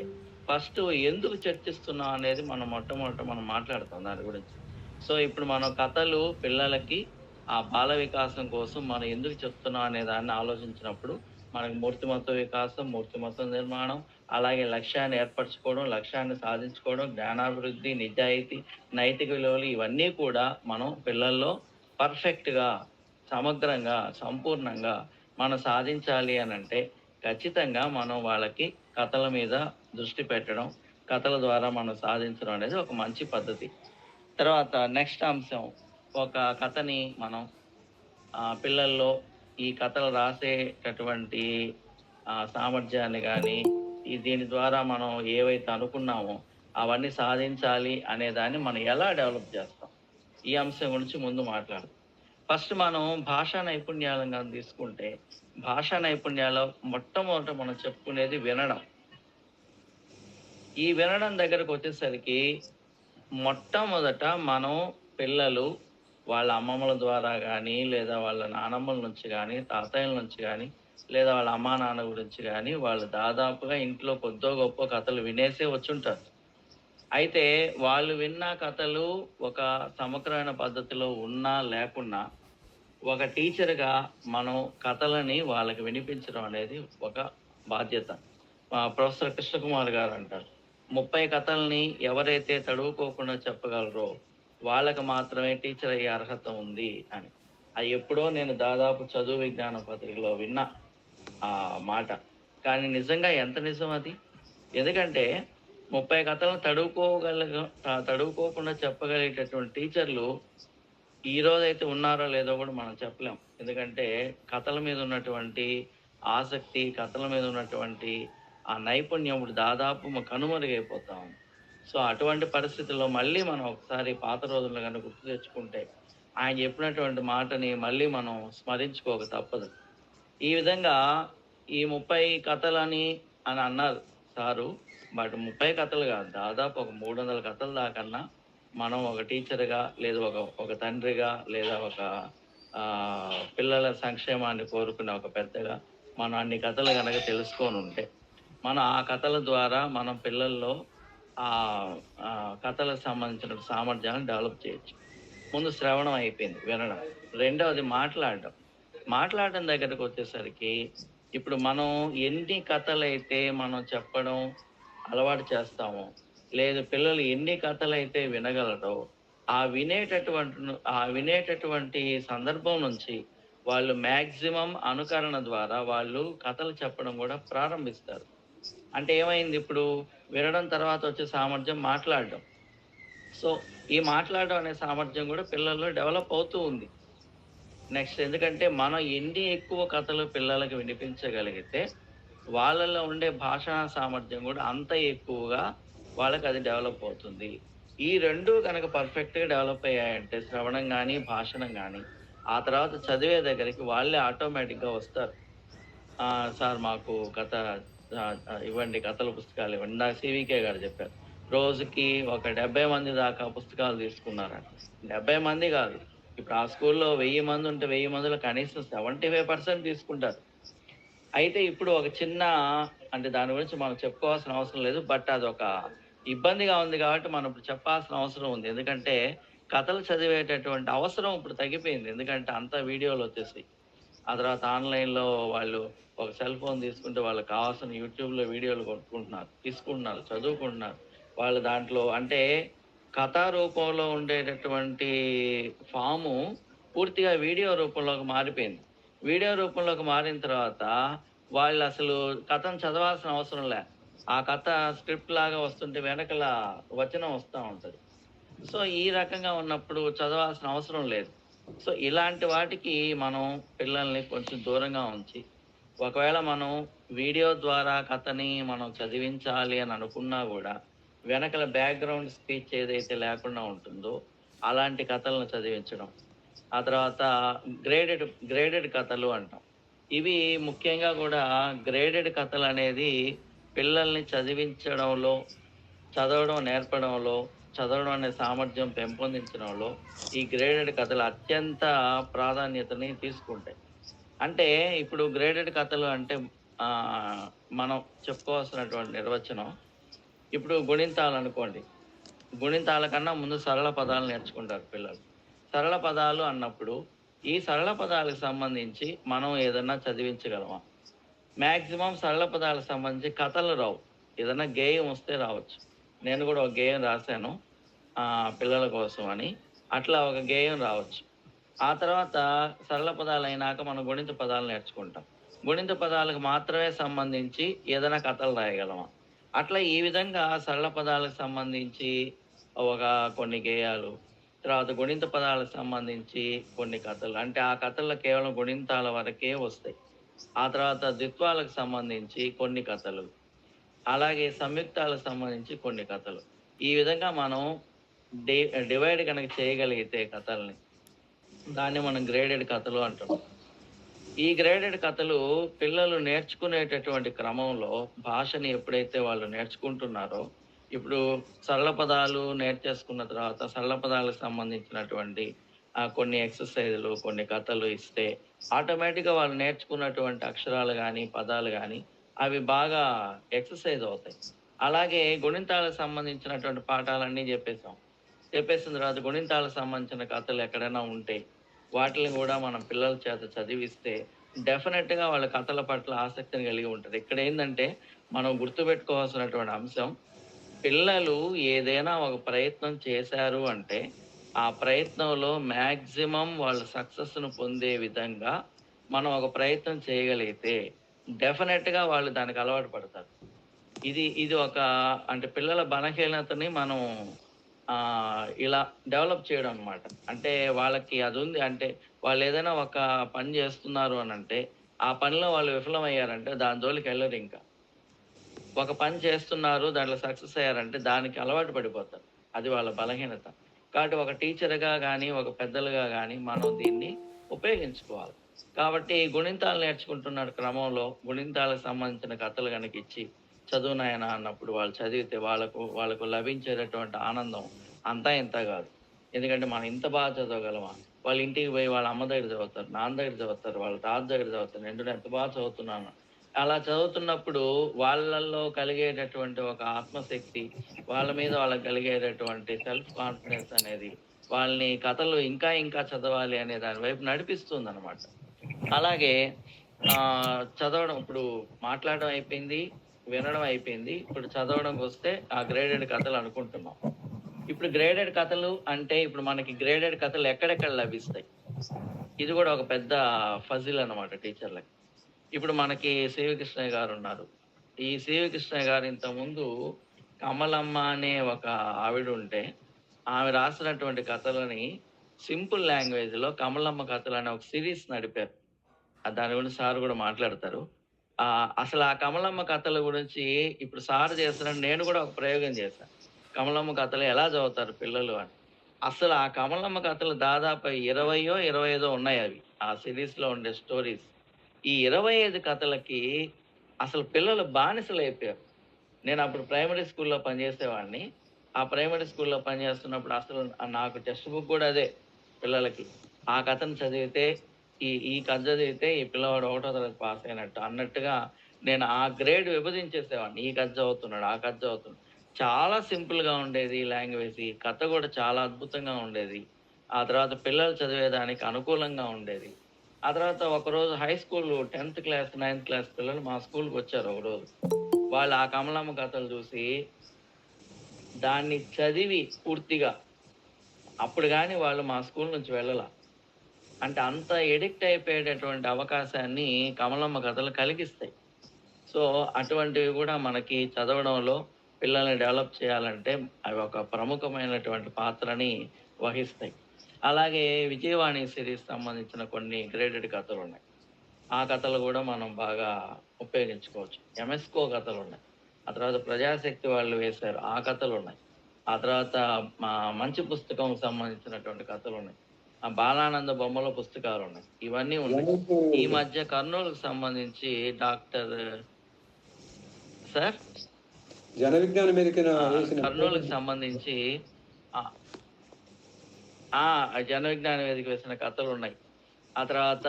ఫస్టు ఎందుకు చర్చిస్తున్నాం అనేది మనం మొట్టమొదట మనం మాట్లాడతాం దాని గురించి. సో, ఇప్పుడు మనం కథలు పిల్లలకి ఆ బాల వికాసం కోసం మనం ఎందుకు చెప్తున్నాం అనే దాన్ని ఆలోచించినప్పుడు మనకు మూర్తిమత్వ వికాసం, మూర్తిమత్వ నిర్మాణం, అలాగే లక్ష్యాన్ని ఏర్పరచుకోవడం, లక్ష్యాన్ని సాధించుకోవడం, జ్ఞానాభివృద్ధి, నిజాయితీ, నైతిక విలువలు ఇవన్నీ కూడా మనం పిల్లల్లో పర్ఫెక్ట్‌గా, సమగ్రంగా, సంపూర్ణంగా మనం సాధించాలి అనంటే ఖచ్చితంగా మనం వాళ్ళకి కథల మీద దృష్టి పెట్టడం, కథల ద్వారా మనం సాధించడం అనేది ఒక మంచి పద్ధతి. తర్వాత నెక్స్ట్ అంశం, ఒక కథని మనం పిల్లల్లో ఈ కథలు రాసేటటువంటి సామర్థ్యాన్ని కానీ, దీని ద్వారా మనం ఏవైతే అనుకున్నామో అవన్నీ సాధించాలి అనే దాన్ని మనం ఎలా డెవలప్ చేస్తాం, ఈ అంశం గురించి ముందు మాట్లాడదాం. ఫస్ట్ మనం భాషా నైపుణ్యాలను కానీ తీసుకుంటే, భాషా నైపుణ్యాలు మొట్టమొదట మనం చెప్పుకునేది వినడం. ఈ వినడం దగ్గరకు వచ్చేసరికి మొట్టమొదట మనం పిల్లలు వాళ్ళ అమ్మమ్మల ద్వారా కానీ, లేదా వాళ్ళ నానమ్మల నుంచి కానీ, తాతయ్యల నుంచి కానీ, లేదా వాళ్ళ అమ్మా నాన్న గురించి కానీ, వాళ్ళు దాదాపుగా ఇంట్లో కొద్దో గొప్ప కథలు వినేసే వచ్చుంటారు. అయితే వాళ్ళు విన్న కథలు ఒక సమగ్రమైన పద్ధతిలో ఉన్నా లేకున్నా, ఒక టీచర్గా మనం కథలని వాళ్ళకి వినిపించడం అనేది ఒక బాధ్యత. ప్రొఫెసర్ కృష్ణకుమార్ గారు అంటారు, 30 కథల్ని ఎవరైతే తడువుకోకుండా చెప్పగలరో వాళ్ళకి మాత్రమే టీచర్ అయ్యే అర్హత ఉంది అని. అది ఎప్పుడో నేను దాదాపు చదువు విజ్ఞాన పత్రికలో విన్నా ఆ మాట. కానీ నిజంగా ఎంత నిజం అది? ఎందుకంటే 30 కథలను తడువుకోకుండా చెప్పగలిగేటటువంటి టీచర్లు ఈ రోజైతే ఉన్నారో లేదో కూడా మనం చెప్పలేం. ఎందుకంటే కథల మీద ఉన్నటువంటి ఆసక్తి, కథల మీద ఉన్నటువంటి ఆ నైపుణ్యం ఇప్పుడు దాదాపు కనుమరుగైపోతా ఉంది. సో అటువంటి పరిస్థితుల్లో మళ్ళీ మనం ఒకసారి పాత రోజుల్లో కనుక గుర్తు తెచ్చుకుంటే, ఆయన చెప్పినటువంటి మాటని మళ్ళీ మనం స్మరించుకోక తప్పదు. ఈ విధంగా ఈ 30 కథలని అని అన్నారు సారు. బట్ 30 కథలు కాదు, దాదాపు ఒక 300 కథల దాకన్నా మనం ఒక టీచర్గా, లేదా ఒక తండ్రిగా, లేదా ఒక పిల్లల సంక్షేమాన్ని కోరుకునే ఒక పెద్దగా మనం అన్ని కథలు కనుక తెలుసుకొని ఉంటే, మనం ఆ కథల ద్వారా మనం పిల్లల్లో కథలకు సంబంధించిన సామర్థ్యాన్ని డెవలప్ చేయొచ్చు. ముందు శ్రవణం అయిపోయింది, వినడం. రెండవది మాట్లాడడం దగ్గరకు వచ్చేసరికి, ఇప్పుడు మనం ఎన్ని కథలైతే మనం చెప్పడం అలవాటు చేస్తామో, లేదు పిల్లలు ఎన్ని కథలైతే వినగలరో, ఆ వినేటటువంటి సందర్భం నుంచి వాళ్ళు మ్యాక్సిమం అనుకరణ ద్వారా వాళ్ళు కథలు చెప్పడం కూడా ప్రారంభిస్తారు. అంటే ఏమైంది, ఇప్పుడు వినడం తర్వాత వచ్చే సామర్థ్యం మాట్లాడడం. సో ఈ మాట్లాడడం అనే సామర్థ్యం కూడా పిల్లల్లో డెవలప్ అవుతూ ఉంది. నెక్స్ట్, ఎందుకంటే మనం ఎన్ని ఎక్కువ కథలు పిల్లలకు వినిపించగలిగితే వాళ్ళల్లో ఉండే భాషా సామర్థ్యం కూడా అంత ఎక్కువగా వాళ్ళకి అది డెవలప్ అవుతుంది. ఈ రెండు కనుక పర్ఫెక్ట్గా డెవలప్ అయ్యాయంటే, శ్రవణం కానీ భాషణం కానీ, ఆ తర్వాత చదివే దగ్గరికి వాళ్ళే ఆటోమేటిక్గా వస్తారు. సార్ మాకు కథ ఇవ్వండి, కథల పుస్తకాలు ఇవ్వండి. ఇందాక సివికే గారు చెప్పారు, రోజుకి ఒక 70 మంది దాకా పుస్తకాలు తీసుకున్నారంట. 70 మంది కాదు, ఇప్పుడు ఆ స్కూల్లో 1000 మంది ఉంటే 1000 మందిలో కనీసం 75% తీసుకుంటారు. అయితే ఇప్పుడు ఒక చిన్న, అంటే దాని గురించి మనం చెప్పుకోవాల్సిన అవసరం లేదు, బట్ అదొక ఇబ్బందిగా ఉంది కాబట్టి మనం ఇప్పుడు చెప్పాల్సిన అవసరం ఉంది. ఎందుకంటే కథలు చదివేటటువంటి అవసరం ఇప్పుడు తగ్గిపోయింది. ఎందుకంటే అంతా వీడియోలు వచ్చేసాయి. ఆ తర్వాత ఆన్లైన్లో వాళ్ళు ఒక సెల్ ఫోన్ తీసుకుంటే వాళ్ళకి కావాల్సిన యూట్యూబ్లో వీడియోలు తీసుకుంటున్నారు, చదువుకుంటున్నారు. వాళ్ళు దాంట్లో అంటే కథా రూపంలో ఉండేటటువంటి ఫాము పూర్తిగా వీడియో రూపంలోకి మారిపోయింది. వీడియో రూపంలోకి మారిన తర్వాత వాళ్ళు అసలు కథను చదవాల్సిన అవసరం లే, ఆ కథ స్క్రిప్ట్ లాగా వస్తుంటే వెనకల వచనం వస్తూ ఉంటుంది. సో ఈ రకంగా ఉన్నప్పుడు చదవాల్సిన అవసరం లేదు. సో ఇలాంటి వాటికి మనం పిల్లల్ని కొంచెం దూరంగా ఉంచి, ఒకవేళ మనం వీడియో ద్వారా కథని మనం చదివించాలి అని అనుకున్నా కూడా వెనకల బ్యాక్గ్రౌండ్ స్పీచ్ ఏదైతే లేకుండా ఉంటుందో అలాంటి కథలను చదివించడం. ఆ తర్వాత గ్రేడెడ్ కథలు అంటాం. ఇవి ముఖ్యంగా కూడా గ్రేడెడ్ కథలు అనేది పిల్లల్ని చదివించడంలో, చదవడం నేర్పడంలో, చదవడం అనే సామర్థ్యం పెంపొందించడంలో ఈ గ్రేడెడ్ కథలు అత్యంత ప్రాధాన్యతని తీసుకుంటాయి. అంటే ఇప్పుడు గ్రేడెడ్ కథలు అంటే మనం చెప్పుకోవాల్సినటువంటి నిర్వచనం, ఇప్పుడు గుణింతాలు అనుకోండి, గుణింతాల కన్నా ముందు సరళ పదాలు నేర్చుకుంటారు పిల్లలు. సరళ పదాలు అన్నప్పుడు ఈ సరళ పదాలకు సంబంధించి మనం ఏదన్నా చదివించగలమా? మ్యాక్సిమం సరళ పదాలకు సంబంధించి కథలు రావు, ఏదైనా గేయం వస్తే రావచ్చు. నేను కూడా ఒక గేయం రాశాను పిల్లల కోసం అని, అట్లా ఒక గేయం రావచ్చు. ఆ తర్వాత సరళ పదాలు అయినాక మనం గుణింత పదాలు నేర్చుకుంటాం. గుణింత పదాలకు మాత్రమే సంబంధించి ఏదైనా కథలు రాయగలమా? అట్లా ఈ విధంగా సరళ పదాలకు సంబంధించి ఒక కొన్ని గేయాలు, తర్వాత గుణింత పదాలకు సంబంధించి కొన్ని కథలు. అంటే ఆ కథల్లో కేవలం గుణింతాల వరకే వస్తాయి. ఆ తర్వాత ద్విత్వాలకు సంబంధించి కొన్ని కథలు, అలాగే సంయుక్తాలకు సంబంధించి కొన్ని కథలు. ఈ విధంగా మనం డి డివైడ్ గనక చేయగలిగితే కథల్ని, దాన్ని మనం గ్రేడెడ్ కథలు అంటాం. ఈ గ్రేడెడ్ కథలు పిల్లలు నేర్చుకునేటటువంటి క్రమంలో భాషని ఎప్పుడైతే వాళ్ళు నేర్చుకుంటున్నారో, ఇప్పుడు సరళ పదాలు నేర్చేసుకున్న తర్వాత సరళ పదాలకు సంబంధించినటువంటి కొన్ని ఎక్సర్సైజులు, కొన్ని కథలు ఇస్తే ఆటోమేటిక్‌గా వాళ్ళు నేర్చుకున్నటువంటి అక్షరాలు గానీ, పదాలు గానీ అవి బాగా ఎక్సర్సైజ్ అవుతాయి. అలాగే గుణింతాలకు సంబంధించినటువంటి పాఠాలన్నీ జెప్పేసాం. చెప్పేసిన తర్వాత గుణింతాలకు సంబంధించిన కథలు ఎక్కడైనా ఉంటే వాటిని కూడా మనం పిల్లల చేత చదివిస్తే డెఫినెట్‌గా వాళ్ళ కథల పట్ల ఆసక్తిని కలిగి ఉంటారు. ఇక్కడ ఏందంటే మనం గుర్తుపెట్టుకోవాల్సినటువంటి అంశం, పిల్లలు ఏదైనా ఒక ప్రయత్నం చేశారు అంటే ఆ ప్రయత్నంలో మాక్సిమం వాళ్ళు సక్సెస్‌ను పొందే విధంగా మనం ఒక ప్రయత్నం చేయగలిగితే డెఫినెట్‌గా వాళ్ళు దానికి అలవాటు పడతారు. ఇది ఒక అంటే పిల్లల బలహీనతని మనం ఇలా డెవలప్ చేయడం అన్నమాట. అంటే వాళ్ళకి అదుంది అంటే వాళ్ళేదైనా ఒక పని జేస్తున్నారు అనంటే, ఆ పనిలో వాళ్ళు విఫలమయ్యారంటే దాని జోలికెళ్ళరింక. ఒక పని చేస్తున్నారు, దాంట్లో సక్సెస్ అయ్యారంటే దానికి అలవాటు పడిపోతారు. అది వాళ్ళ బలహీనత. కాబట్టి ఒక టీచర్‌గా గానీ, ఒక పెద్దలుగా గానీ మనం దీన్ని ఉపయోగించుకోవాలి. కాబట్టి గుణింతాలు నేర్చుకుంటున్న క్రమంలో గుణింతాలకు సంబంధించిన కథలు గనక ఇచ్చి, చదువు నాయనా అన్నప్పుడు వాళ్ళు చదివితే వాళ్ళకు లభించేటటువంటి ఆనందం అంతా ఇంతా గాదు. ఎందుకంటే మనం ఇంత బాగా చదవగలమా? వాళ్ళ ఇంటికి పోయి వాళ్ళ అమ్మ దగ్గర చదువుతారు, నాన్న దగ్గర చదువుతారు, వాళ్ళ తాత దగ్గర చదువుతారు. నేను ఎంత బాగా చదువుతున్నాను. అలా చదువుతున్నప్పుడు వాళ్ళల్లో కలిగేటటువంటి ఒక ఆత్మశక్తి, వాళ్ళ మీద వాళ్ళకి కలిగేటటువంటి సెల్ఫ్ కాన్ఫిడెన్స్ అనేది వాళ్ళని కథలు ఇంకా ఇంకా చదవాలి అనే దాని వైపు నడిపిస్తుందనమాట. అలాగే చదవడం ఇప్పుడు మాట్లాడడం అయిపోయింది, వినడం అయిపోయింది. ఇప్పుడు చదవడంకొస్తే ఆ గ్రేడెడ్ కథలు అనుకుంటున్నాం. ఇప్పుడు గ్రేడెడ్ కథలు అంటే ఇప్పుడు మనకి గ్రేడెడ్ కథలు ఎక్కడెక్కడ లభిస్తాయి? ఇది గూడా ఒక పెద్ద ఫజిల్ అన్నమాట టీచర్‌లకి. ఇప్పుడు మనకి సివి కృష్ణయ్య గారున్నారు. ఈ సివి కృష్ణయ్య గారు ఇంతకుముందు కమలమ్మ అనే ఒక ఆవిడుంటే, ఆమె రాసినటువంటి కథలని సింపుల్ లాంగ్వేజ్‌లో 'కమలమ్మ కథలు' అనే ఒక సీరీస్ నడిపారు. దాని గురించి సార్ గూడా మాట్లాడతారు. అసలు ఆ కమలమ్మ కథల గురించి ఇప్పుడు సార్ చేస్తున్నట్టు నేను గూడా ఒక ప్రయోగం చేశా. కమలమ్మ కథలు ఎలా చదువుతారు పిల్లలు అని. అసలు ఆ కమలమ్మ కథలు దాదాపు 20 25 ఉన్నాయవి. ఆ సీరీస్‌లో ఉండే స్టోరీస్. ఈ 25 కథలకి అసలు పిల్లలు బానిసలైపోయారు. నేనప్పుడు ప్రైమరీ స్కూల్‌లో పనిచేసేవాడిని. ఆ ప్రైమరీ స్కూల్‌లో పనిచేస్తున్నప్పుడు అసలు నాకు టెక్స్ట్ బుక్ గూడా అదే పిల్లలకి. ఆ కథను చదివితే ఈ కథ చదివితే ఈ పిల్లవాడు ఒకటో తరగతి పాస్ అయినట్టు అన్నట్టుగా నేను ఆ గ్రేడ్ విభజించేసేవాడిని. ఈ కథ చదువుతున్నాడు, ఆ కథ చదువుతున్నాడు. చాలా సింపుల్‌గా ఉండేది లాంగ్వేజ్. ఈ కథ గూడా చాలా అద్భుతంగా ఉండేది. ఆ తర్వాత పిల్లలు చదివేదానికి అనుకూలంగా ఉండేది. ఆ తర్వాత ఒకరోజు హై స్కూల్ 10థ్ క్లాస్, 9థ్ క్లాస్ పిల్లలు మా స్కూల్‌కొచ్చారు ఒకరోజు. వాళ్ళు ఆ కమలమ్మ కథలు చూసి, దాన్ని చదివి పూర్తిగా అప్పుడు గాని వాళ్ళు మా స్కూల్ నుంచి వెళ్ళలా. అంటే అంత ఎడిక్ట్ అయిపోయేటటువంటి అవకాశాన్ని కమలమ్మ కథలు కలిగిస్తాయి. సో, అటువంటివి గూడా మనకి చదవడంలో పిల్లల్ని డెవలప్ చేయాలంటే అవి ఒక ప్రముఖమైనటువంటి పాత్రని వహిస్తాయి. అలాగే విజయవాణి సీరీస్ సంబంధించిన కొన్ని గ్రేడెడ్ కథలున్నాయి. ఆ కథలు గూడా మనం బాగా ఉపయోగించుకోవచ్చు. ఎంఎస్‌కో కథలున్నాయి. ఆ తర్వాత ప్రజాశక్తి వాళ్ళు వేశారు. ఆ కథలున్నాయి. ఆ తర్వాత మంచి పుస్తకం సంబంధించినటువంటి కథలున్నాయి. బాలానంద బొమ్మల పుస్తకాలున్నాయి. ఇవన్నీ ఉన్నాయి. ఈ మధ్య కర్నూలుకి సంబంధించి డాక్టర్ సార్? జన విజ్ఞానం మీదకి కర్నూలుకి సంబంధించి ఆహ్, ఆ! జన విజ్ఞాన వేదిక వేసిన కథలున్నాయి. ఆ తర్వాత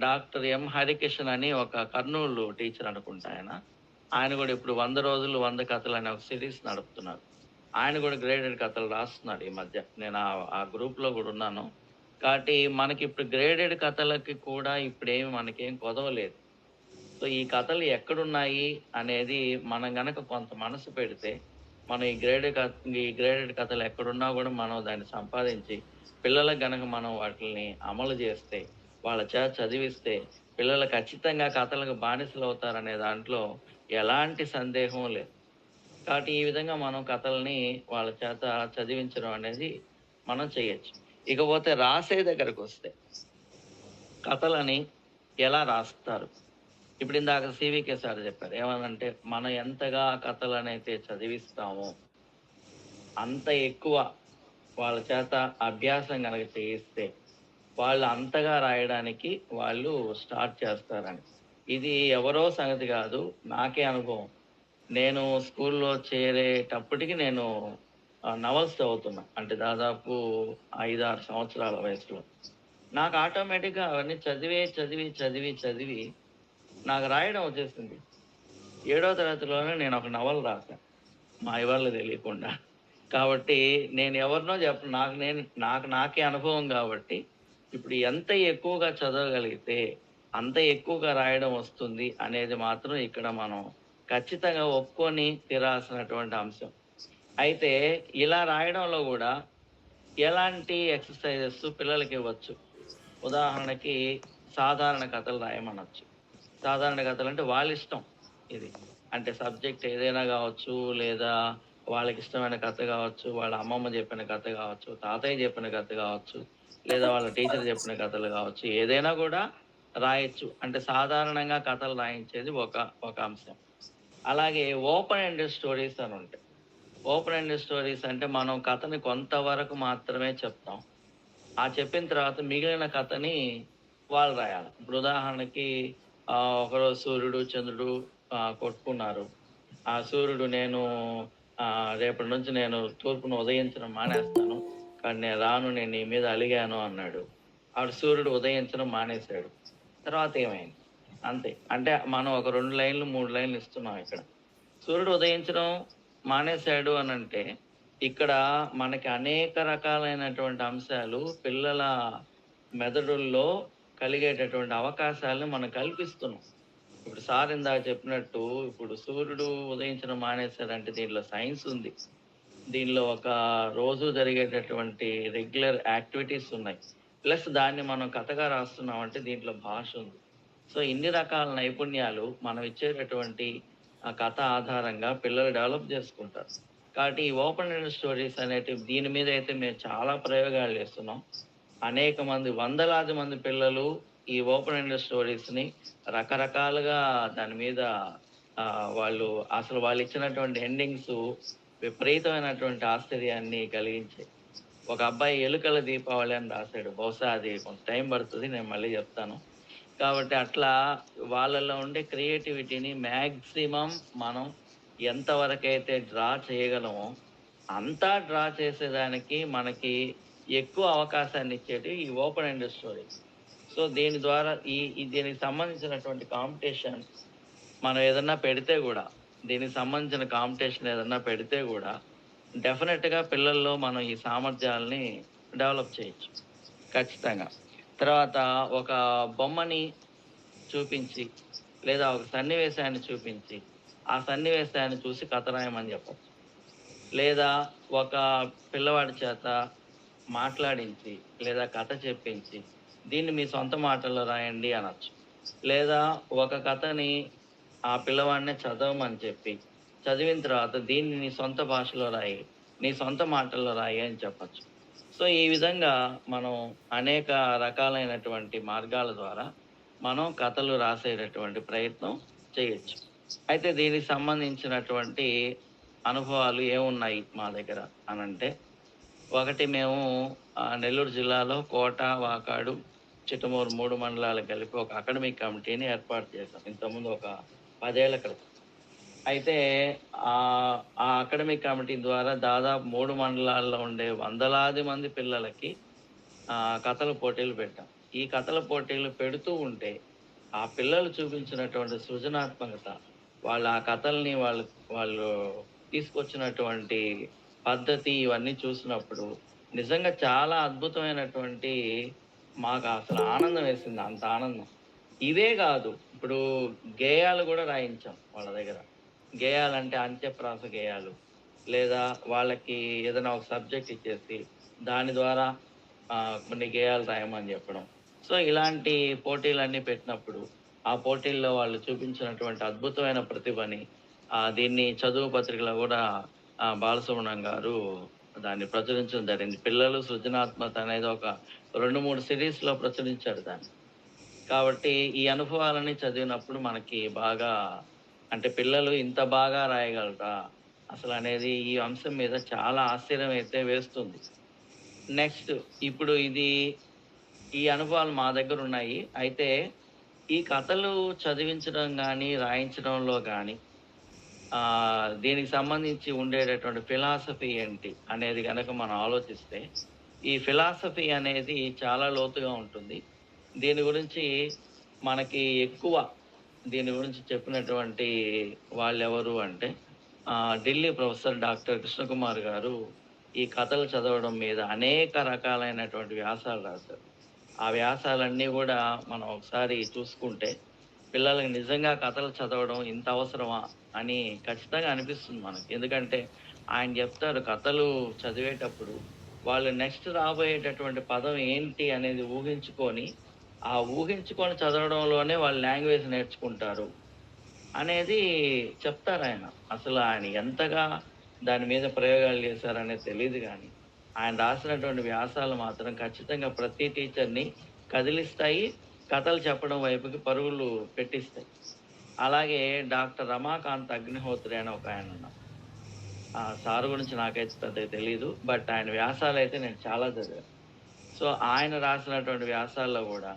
డాక్టర్ ఎం. హరికిషన్ అని ఒక కర్నూలు టీచర్ అనుకుంటా ఆయన. ఆయన గూడా ఇప్పుడు 100 రోజులు 100 కథలు అనే ఒక సీరీస్ నడుపుతున్నారు. ఆయన గూడా గ్రేడెడ్ కథలు రాస్తున్నాడు ఈ మధ్య. నేను ఆ గ్రూప్‌లో గూడా ఉన్నాను. కాబట్టి మనకిప్పుడు గ్రేడెడ్ కథలకి కూడా ఇప్పుడేమి మనకేం కొదవలేదు. సో, ఈ కథలు ఎక్కడున్నాయి అనేది మనం గనక కొంత మనసు పెడితే, మనం ఈ గ్రేడెడ్ కథలు ఎక్కడున్నా గూడా మనం దాన్ని సంపాదించి, పిల్లలకు గనక మనం వాటిల్ని అమలు జేస్తే, వాళ్ళ చేత చదివిస్తే, పిల్లలు ఖచ్చితంగా కథలకు బానిసలవుతారనే దాంట్లో ఎలాంటి సందేహం లేదు. కాబట్టి ఈ విధంగా మనం కథల్ని వాళ్ళ చేత చదివించడం అనేది మనం చేయొచ్చు. ఇకపోతే రాసే దగ్గరకొస్తే, కథలని ఎలా రాస్తారు? ఇప్పుడు ఇందాక సీవీకే సార్ చెప్పారు. ఏమనంటే, మనం ఎంతగా కథలనైతే చదివిస్తామో, అంత ఎక్కువ వాళ్ళ చేత అభ్యాసం గనక చేయిస్తే, వాళ్ళు అంతగా రాయడానికి వాళ్ళు స్టార్ట్ చేస్తారని. ఇది ఎవరో సంగతి గాదు. నాకే అనుభవం. నేను స్కూల్లో చేరేటప్పటికి నేను నవల్స్ చదువుతున్నా. అంటే దాదాపు 5, 6 సంవత్సరాల వయసులో. నాకు ఆటోమేటిక్‌గా అవన్నీ చదివి నాకు రాయడం వచ్చేసింది. ఏడో తరగతిలోనే నేనొక నవల రాసా. మా అయ్యవాళ్ళకి తెలియకుండా. కాబట్టి నేను ఎవరినో చెప్పను. నాకు నాకే అనుభవం గాబట్టి, ఇప్పుడు ఎంత ఎక్కువగా చదవగలిగితే, అంత ఎక్కువగా రాయడం వస్తుంది అనేది మాత్రం ఇక్కడ మనం ఖచ్చితంగా ఒప్పుకొని తీరాల్సినటువంటి అంశం. అయితే ఇలా రాయడంలో గూడా ఎలాంటి ఎక్సర్‌సైజెస్ పిల్లలకివ్వచ్చు. ఉదాహరణకి సాధారణ కథలు రాయమనొచ్చు. సాధారణ కథలంటే వాళ్ళిష్టం ఇది. అంటే సబ్జెక్ట్ ఏదైనా గావచ్చు, లేదా వాళ్ళకిష్టమైన కథ గావచ్చు, వాళ్ళ అమ్మమ్మ జెప్పిన కథ గావచ్చు, తాతయ్య జెప్పిన కథ గావచ్చు, లేదా వాళ్ళ టీచర్ జెప్పిన కథలు గావచ్చు, ఏదైనా గూడా రాయొచ్చు. అంటే సాధారణంగా కథలు రాయించేది ఒక అంశం. అలాగే ఓపెన్ ఎండెడ్ స్టోరీస్ అనుంటాయి. ఓపెన్ ఎండెడ్ స్టోరీస్ అంటే మనం కథని కొంతవరకు మాత్రమే చెప్తాం. ఆ చెప్పిన తర్వాత మిగిలిన కథని వాళ్ళు రాయాలి. ఇప్పుడు ఉదాహరణకి ఒకరోజు సూర్యుడు, చంద్రుడు కొట్టుకున్నారు. ఆ సూర్యుడు రేపటి నుంచి నేను తూర్పున ఉదయించడం మానేస్తాను. కానీ నేను రాను, నేను నీ మీద అలిగాను అన్నాడు. ఆడు సూర్యుడు ఉదయించడం మానేశాడు. తర్వాత ఏమైంది? అంతే. అంటే మనం ఒక 2 లైన్‌లు, 3 లైన్‌లు ఇస్తున్నాం ఇక్కడ. సూర్యుడు ఉదయించడం మానేశాడు అనంటే, ఇక్కడ మనకి అనేక రకాలైనటువంటి అంశాలు పిల్లల మెదడుల్లో కలిగేటటువంటి అవకాశాలను మనం కల్పిస్తున్నాం. ఇప్పుడు సార్ ఇందాక చెప్పినట్టు, ఇప్పుడు సూర్యుడు ఉదయించడం మానేశాడంటే దీంట్లో సైన్స్ ఉంది. దీనిలో ఒక రోజు జరిగేటటువంటి రెగ్యులర్ యాక్టివిటీస్ ఉన్నాయి. ప్లస్ దాన్ని మనం కథగా రాస్తున్నామంటే దీంట్లో భాష ఉంది. సో, ఇన్ని రకాల నైపుణ్యాలు మనం ఇచ్చేటటువంటి ఆ కథ ఆధారంగా పిల్లలు డెవలప్ చేసుకుంటారు. కాబట్టి ఈ ఓపెన్ ఎండెడ్ స్టోరీస్ అనేటివి దీని మీద అయితే మేము చాలా ప్రయోగాలు చేస్తున్నాం. అనేక మంది, వందలాది మంది పిల్లలు ఈ ఓపెన్ ఎండెడ్ స్టోరీస్‌ని రకరకాలుగా దాని మీద వాళ్ళు ఇచ్చినటువంటి ఎండింగ్స్ విపరీతమైనటువంటి ఆశ్చర్యాన్ని కలిగించాయి. ఒక అబ్బాయి 'ఎలుకల దీపావళి' అని రాసాడు. బహుశా అది కొంత టైం పడుతది. నేను మళ్ళీ చెప్తాను. కాబట్టి అట్లా వాళ్ళలో ఉండే క్రియేటివిటీని మాక్సిమం మనం ఎంతవరకైతే డ్రా చేయగలమో, అంతా డ్రా చేసేదానికి మనకి ఎక్కువ అవకాశాన్ని ఇచ్చేటివి ఈ ఓపెన్ ఎండెడ్ స్టోరీస్. సో, దీని ద్వారా దీనికి సంబంధించినటువంటి కాంపిటీషన్ మనం ఏదన్నా పెడితే గూడా, దీనికి సంబంధించిన కాంపిటీషన్ ఏదన్నా పెడితే గూడా, డెఫినెట్‌గా పిల్లల్లో మనం ఈ సామర్థ్యాల్ని డెవలప్ చేయొచ్చు. ఖచ్చితంగా. తర్వాత ఒక బొమ్మని చూపించి, లేదా ఒక సన్నివేశాన్ని చూపించి, ఆ సన్నివేశాన్ని చూసి కథ రాయమని చెప్పొచ్చు. లేదా ఒక పిల్లవాడి చేత మాట్లాడించి, లేదా కథ చెప్పించి, దీన్ని మీ సొంత మాటల్లో రాయండి అనొచ్చు. లేదా ఒక కథని ఆ పిల్లవాడినే చదవమని చెప్పి, చదివిన తర్వాత దీన్ని నీ సొంత భాషలో రాయి, నీ సొంత మాటల్లో రాయి అని చెప్పొచ్చు. సో, ఈ విధంగా మనం అనేక రకాలైనటువంటి మార్గాల ద్వారా మనం కథలు రాసేటటువంటి ప్రయత్నం చేయొచ్చు. అయితే దీనికి సంబంధించినటువంటి అనుభవాలు ఏమున్నాయి మా దగ్గర అనంటే, ఒకటి మేము నెల్లూరు జిల్లాలో కోట, వాకాడు, చిట్టమూరు 3 మండలాలు కలిపి ఒక అకాడమిక్ కమిటీని ఏర్పాటు చేశాం. ఇంతకుముందు ఒక 10 ఏళ్ల క్రితం. అయితే ఆ అకాడమిక్ కమిటీ ద్వారా దాదాపు 3 మండలాల్లో ఉండే వందలాది మంది పిల్లలకి కథల పోటీలు పెట్టాం. ఈ కథల పోటీలు పెడుతూ ఉంటే, ఆ పిల్లలు చూపించినటువంటి సృజనాత్మకత, వాళ్ళు ఆ కథల్ని వాళ్ళు తీసుకొచ్చినటువంటి పద్ధతి ఇవన్నీ చూసినప్పుడు నిజంగా చాలా అద్భుతమైనటువంటి, మాకు అసలు ఆనందం వేసింది. అంత ఆనందం. ఇవే గాదు, ఇప్పుడు గేయాలు గూడా రాయించాం వాళ్ళ దగ్గర. గేయాలంటే అంత్యప్రాస గేయాలు. లేదా వాళ్ళకి ఏదైనా ఒక సబ్జెక్ట్ ఇచ్చేసి, దాని ద్వారా కొన్ని గేయాలు రాయమని చెప్పడం. సో, ఇలాంటి పోటీలన్నీ పెట్టినప్పుడు ఆ పోటీల్లో వాళ్ళు చూపించినటువంటి అద్భుతమైన ప్రతిభని దీన్ని చదువు పత్రికలో కూడా బాలసుబ్రహ్మణ్యం గారు దాన్ని ప్రచురించడం జరిగింది. పిల్లలు సృజనాత్మకత అనేది ఒక 2, 3 సిరీస్‌లో ప్రచురించారు దాన్ని. కాబట్టి ఈ అనుభవాలని చదివినప్పుడు మనకి బాగా అంటే పిల్లలు ఇంత బాగా రాయగలరా అసలనేది ఈ అంశం మీద చాలా ఆశ్చర్యం అయితే వేస్తుంది. నెక్స్ట్ ఇప్పుడు ఈ అనుభవాలు మా దగ్గరున్నాయి. అయితే ఈ కథలు చదివించడం గానీ, రాయించడంలో గానీ దీనికి సంబంధించి ఉండేటటువంటి ఫిలాసఫీ ఏంటి అనేది గనక మనం ఆలోచిస్తే, ఈ ఫిలాసఫీ అనేది చాలా లోతుగా ఉంటుంది. దీని గురించి మనకి ఎక్కువ దీని గురించి చెప్పినటువంటి వాళ్ళెవరు అంటే ఢిల్లీ ప్రొఫెసర్ డాక్టర్ కృష్ణకుమార్ గారు ఈ కథలు చదవడం మీద అనేక రకాలైనటువంటి వ్యాసాలు రాశారు. ఆ వ్యాసాలన్నీ గూడా మనం ఒకసారి చూసుకుంటే, పిల్లలకి నిజంగా కథలు చదవడం ఇంత అవసరమా అని ఖచ్చితంగా అనిపిస్తుంది మనకి. ఎందుకంటే ఆయన చెప్తారు కథలు చదివేటప్పుడు వాళ్ళు నెక్స్ట్ రాబోయేటటువంటి పదం ఏంటి అనేది ఊహించుకొని, ఆ ఊహించుకొని చదవడంలోనే వాళ్ళు లాంగ్వేజ్ నేర్చుకుంటారు అనేది చెప్తారాయన. అసలు ఆయన ఎంతగా దాని మీద ప్రయోగాలు చేశారనేది తెలీదు గానీ, ఆయన రాసినటువంటి వ్యాసాలు మాత్రం ఖచ్చితంగా ప్రతి టీచర్‌ని కదిలిస్తాయి. కథలు చెప్పడం వైపుకి పరుగులు పెట్టిస్తాయి. అలాగే డాక్టర్ రమాకాంత్ అగ్నిహోత్రి అని ఒకాయనున్నారు. ఆ సార్ గురించి నాకైతే పెద్దగా తెలీదు. బట్ ఆయన వ్యాసాలైతే నేను చాలా చదివాను. సో, ఆయన రాసినటువంటి వ్యాసాల్లో గూడా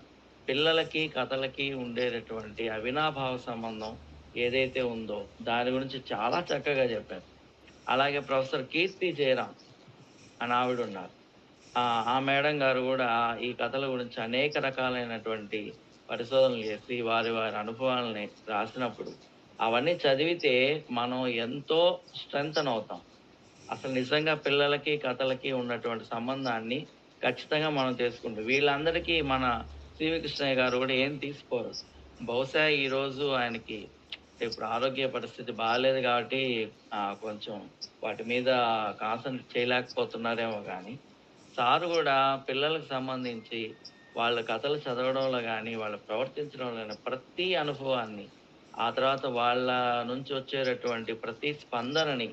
పిల్లలకి, కథలకి ఉండేటటువంటి అవినాభావ సంబంధం ఏదైతే ఉందో దాని గురించి చాలా చక్కగా చెప్పారు. అలాగే ప్రొఫెసర్ కీర్తి జయరాం అని ఆవిడున్నారు. ఆ మేడం గారు గూడా ఈ కథల గురించి అనేక రకాలైనటువంటి పరిశోధనలు చేసి వారి అనుభవాలని రాసినప్పుడు అవన్నీ చదివితే మనం ఎంతో స్ట్రెంథెన్ అవుతాం. అసలు నిజంగా పిల్లలకి, కథలకి ఉన్నటువంటి సంబంధాన్ని ఖచ్చితంగా మనం తెలుసుకుంటాం. వీళ్ళందరికీ మన సివి కృష్ణయ్య గారు గూడా ఏం తీసిపోరు. బహుశా ఈరోజు ఆయనకి ఇప్పుడు ఆరోగ్య పరిస్థితి బాలేదు కాబట్టి కొంచెం వాటి మీద కాన్సంట్రేట్ చేయలేకపోతున్నారేమో గానీ, సారు గూడా పిల్లలకు సంబంధించి వాళ్ళ కథలు చదవడంలో గానీ, వాళ్ళు ప్రవర్తించడంలో గానీ ప్రతి అనుభవాన్ని, ఆ తర్వాత వాళ్ళ నుంచి వచ్చేటటువంటి ప్రతి స్పందనని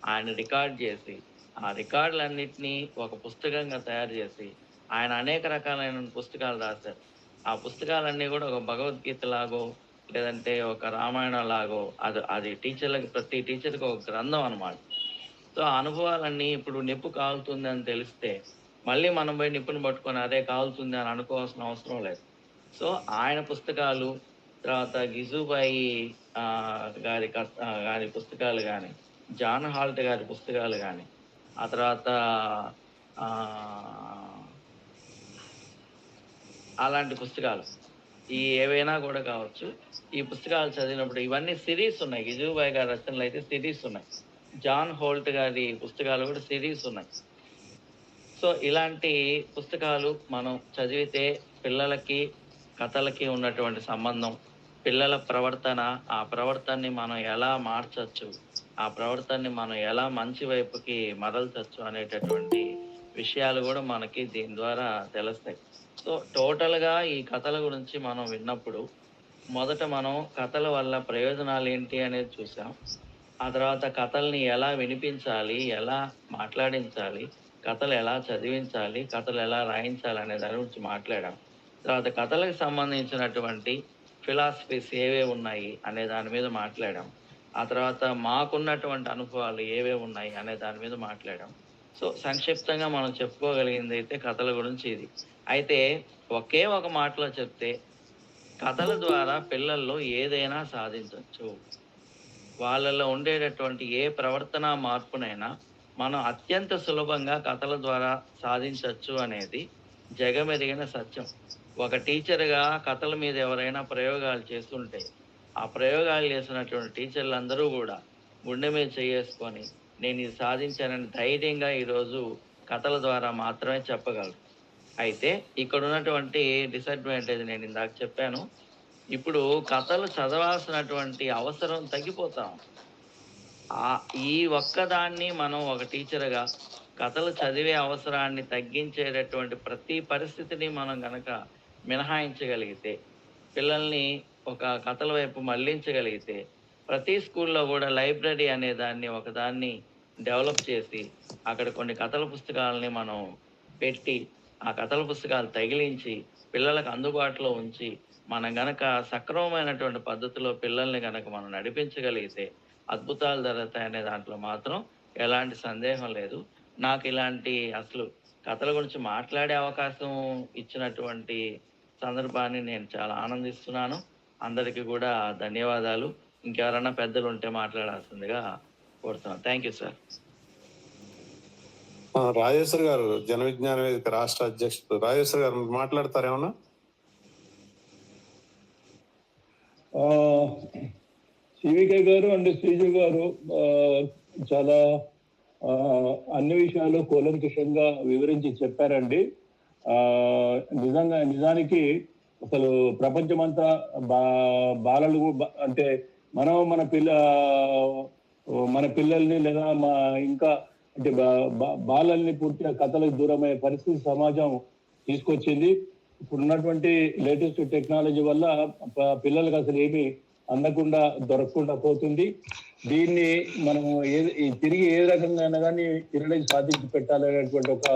ఆయన రికార్డ్ జేసి, ఆ రికార్డులన్నిటినీ ఒక పుస్తకంగా తయారు జేసి, ఆయన అనేక రకాలైన పుస్తకాలు రాశారు. ఆ పుస్తకాలన్నీ గూడా ఒక భగవద్గీతలాగో, లేదంటే ఒక రామాయణంలాగో అది టీచర్‌లకి ప్రతి టీచర్‌కి ఒక గ్రంథం అనమాట. సో, ఆ అనుభవాలన్నీ ఇప్పుడు నిప్పు కాలుతుందని తెలిస్తే, మళ్ళీ మనం పోయి నిప్పుని పట్టుకొని అదే కాలుతుంది అని అనుకోవాల్సిన అవసరం లేదు. సో, ఆయన పుస్తకాలు, తర్వాత గిజుబాయి గారి పుస్తకాలు గాని, జాన్ హాల్ట్ గారి పుస్తకాలు గాని, ఆ తర్వాత ఆహ్, అలాంటి పుస్తకాలు. ఏవైనా గూడా కావచ్చు. ఈ పుస్తకాలు చదివినప్పుడు ఇవన్నీ సిరీస్ ఉన్నాయి. గిజుబాయి గారి రచనలైతే సిరీస్ ఉన్నాయి. జాన్ హోల్ట్ గారి పుస్తకాలు గూడా సిరీస్ ఉన్నాయి. సో, ఇలాంటి పుస్తకాలు మనం చదివితే పిల్లలకి, కథలకి ఉన్నటువంటి సంబంధం, పిల్లల ప్రవర్తన, ఆ ప్రవర్తనని మనం ఎలా మార్చొచ్చు, ఆ ప్రవర్తనని మనం ఎలా మంచి వైపుకి మరల్చొచ్చు అనేటటువంటి విషయాలు గూడా మనకి దీని ద్వారా తెలుస్తాయి. సో, టోటల్‌గా ఈ కథల గురించి మనం విన్నప్పుడు, మొదట మనం కథల వల్ల ప్రయోజనాలేంటి అనేది చూసాం. ఆ తర్వాత కథల్ని ఎలా వినిపించాలి, ఎలా మాట్లాడించాలి, కథలు ఎలా చదివించాలి, కథలు ఎలా రాయించాలి అనే దాని గురించి మాట్లాడాం. తర్వాత కథలకు సంబంధించినటువంటి ఫిలాసఫీస్ ఏవేవి ఉన్నాయి అనే దాని మీద మాట్లాడాం. ఆ తర్వాత మాకున్నటువంటి అనుభవాలు ఏవేవి ఉన్నాయి అనే దాని మీద మాట్లాడాం. సో, సంక్షిప్తంగా మనం చెప్పుకోగలిగిందైతే కథల గురించి ఇది. అయితే ఒకే ఒక మాటలో చెప్తే కథల ద్వారా పిల్లల్లో ఏదైనా సాధించొచ్చు. వాళ్ళలో ఉండేటటువంటి ఏ ప్రవర్తనా మార్పునైనా మనం అత్యంత సులభంగా కథల ద్వారా సాధించొచ్చు అనేది జగమెరిగిన సత్యం. ఒక టీచర్‌గా కథల మీద ఎవరైనా ప్రయోగాలు చేస్తుంటే, ఆ ప్రయోగాలు చేసినటువంటి టీచర్లందరూ గూడా గుండె మీద చెయ్యేసుకొని, నేనిది సాధించానని ధైర్యంగా ఈరోజు కథల ద్వారా మాత్రమే చెప్పగలరు. అయితే ఇక్కడున్నటువంటి డిసడ్వాంటేజ్ నేనిందాక చెప్పాను. ఇప్పుడు కథలు చదవాల్సినటువంటి అవసరం తగ్గిపోతా ఉంది. ఈ ఒక్కదాన్ని మనం ఒక టీచర్‌గా కథలు చదివే అవసరాన్ని తగ్గించేటటువంటి ప్రతి పరిస్థితిని మనం గనక మినహాయించగలిగితే, పిల్లల్ని ఒక కథల వైపు మళ్ళించగలిగితే, ప్రతి స్కూల్లో గూడా లైబ్రరీ అనే దాన్ని ఒకదాన్ని డెవలప్ చేసి, అక్కడ కొన్ని కథల పుస్తకాలని మనం పెట్టి, ఆ కథల పుస్తకాలు తగిలించి, పిల్లలకు అందుబాటులో ఉంచి, మనం గనక సక్రమమైనటువంటి పద్ధతిలో పిల్లల్ని గనక మనం నడిపించగలిగితే, అద్భుతాలు జరుగుతాయనే దాంట్లో మాత్రం ఎలాంటి సందేహం లేదు. నాకు ఇలాంటి అసలు కథల గురించి మాట్లాడే అవకాశం ఇచ్చినటువంటి సందర్భాన్ని నేను చాలా ఆనందిస్తున్నాను. అందరికీ గూడా ధన్యవాదాలు. ఇంకెవరన్నా పెద్దలుంటే మాట్లాడాల్సిందిగా కోరుతున్నాను. Thank you sir. రాజేశ్వర్ గారు, జన విజ్ఞాన వేదిక రాష్ట్ర అధ్యక్షుడు రాజేశ్వర్ గారు, మీరు మాట్లాడతారేమన్నా? సివికే గారు అండ్ శ్రీజు గారు చాలా అన్ని విషయాలు కూలంకషంగా వివరించి చెప్పారండి. నిజానికి అసలు ప్రపంచమంతా బాలలు అంటే మన పిల్లల్ని లేదా ఇంకా అంటే బాలల్ని పూర్తిగా కథలకు దూరమయ్యే పరిస్థితి సమాజం తీసుకొచ్చింది. ఇప్పుడు ఉన్నటువంటి లేటెస్ట్ టెక్నాలజీ వల్ల పిల్లలకు అసలు ఏమి అందకుండా దొరకకుండా పోతుంది. దీన్ని మనము తిరిగి ఏ రకంగా కానీ పిల్లలకి సాధించి పెట్టాలనేటువంటి ఒక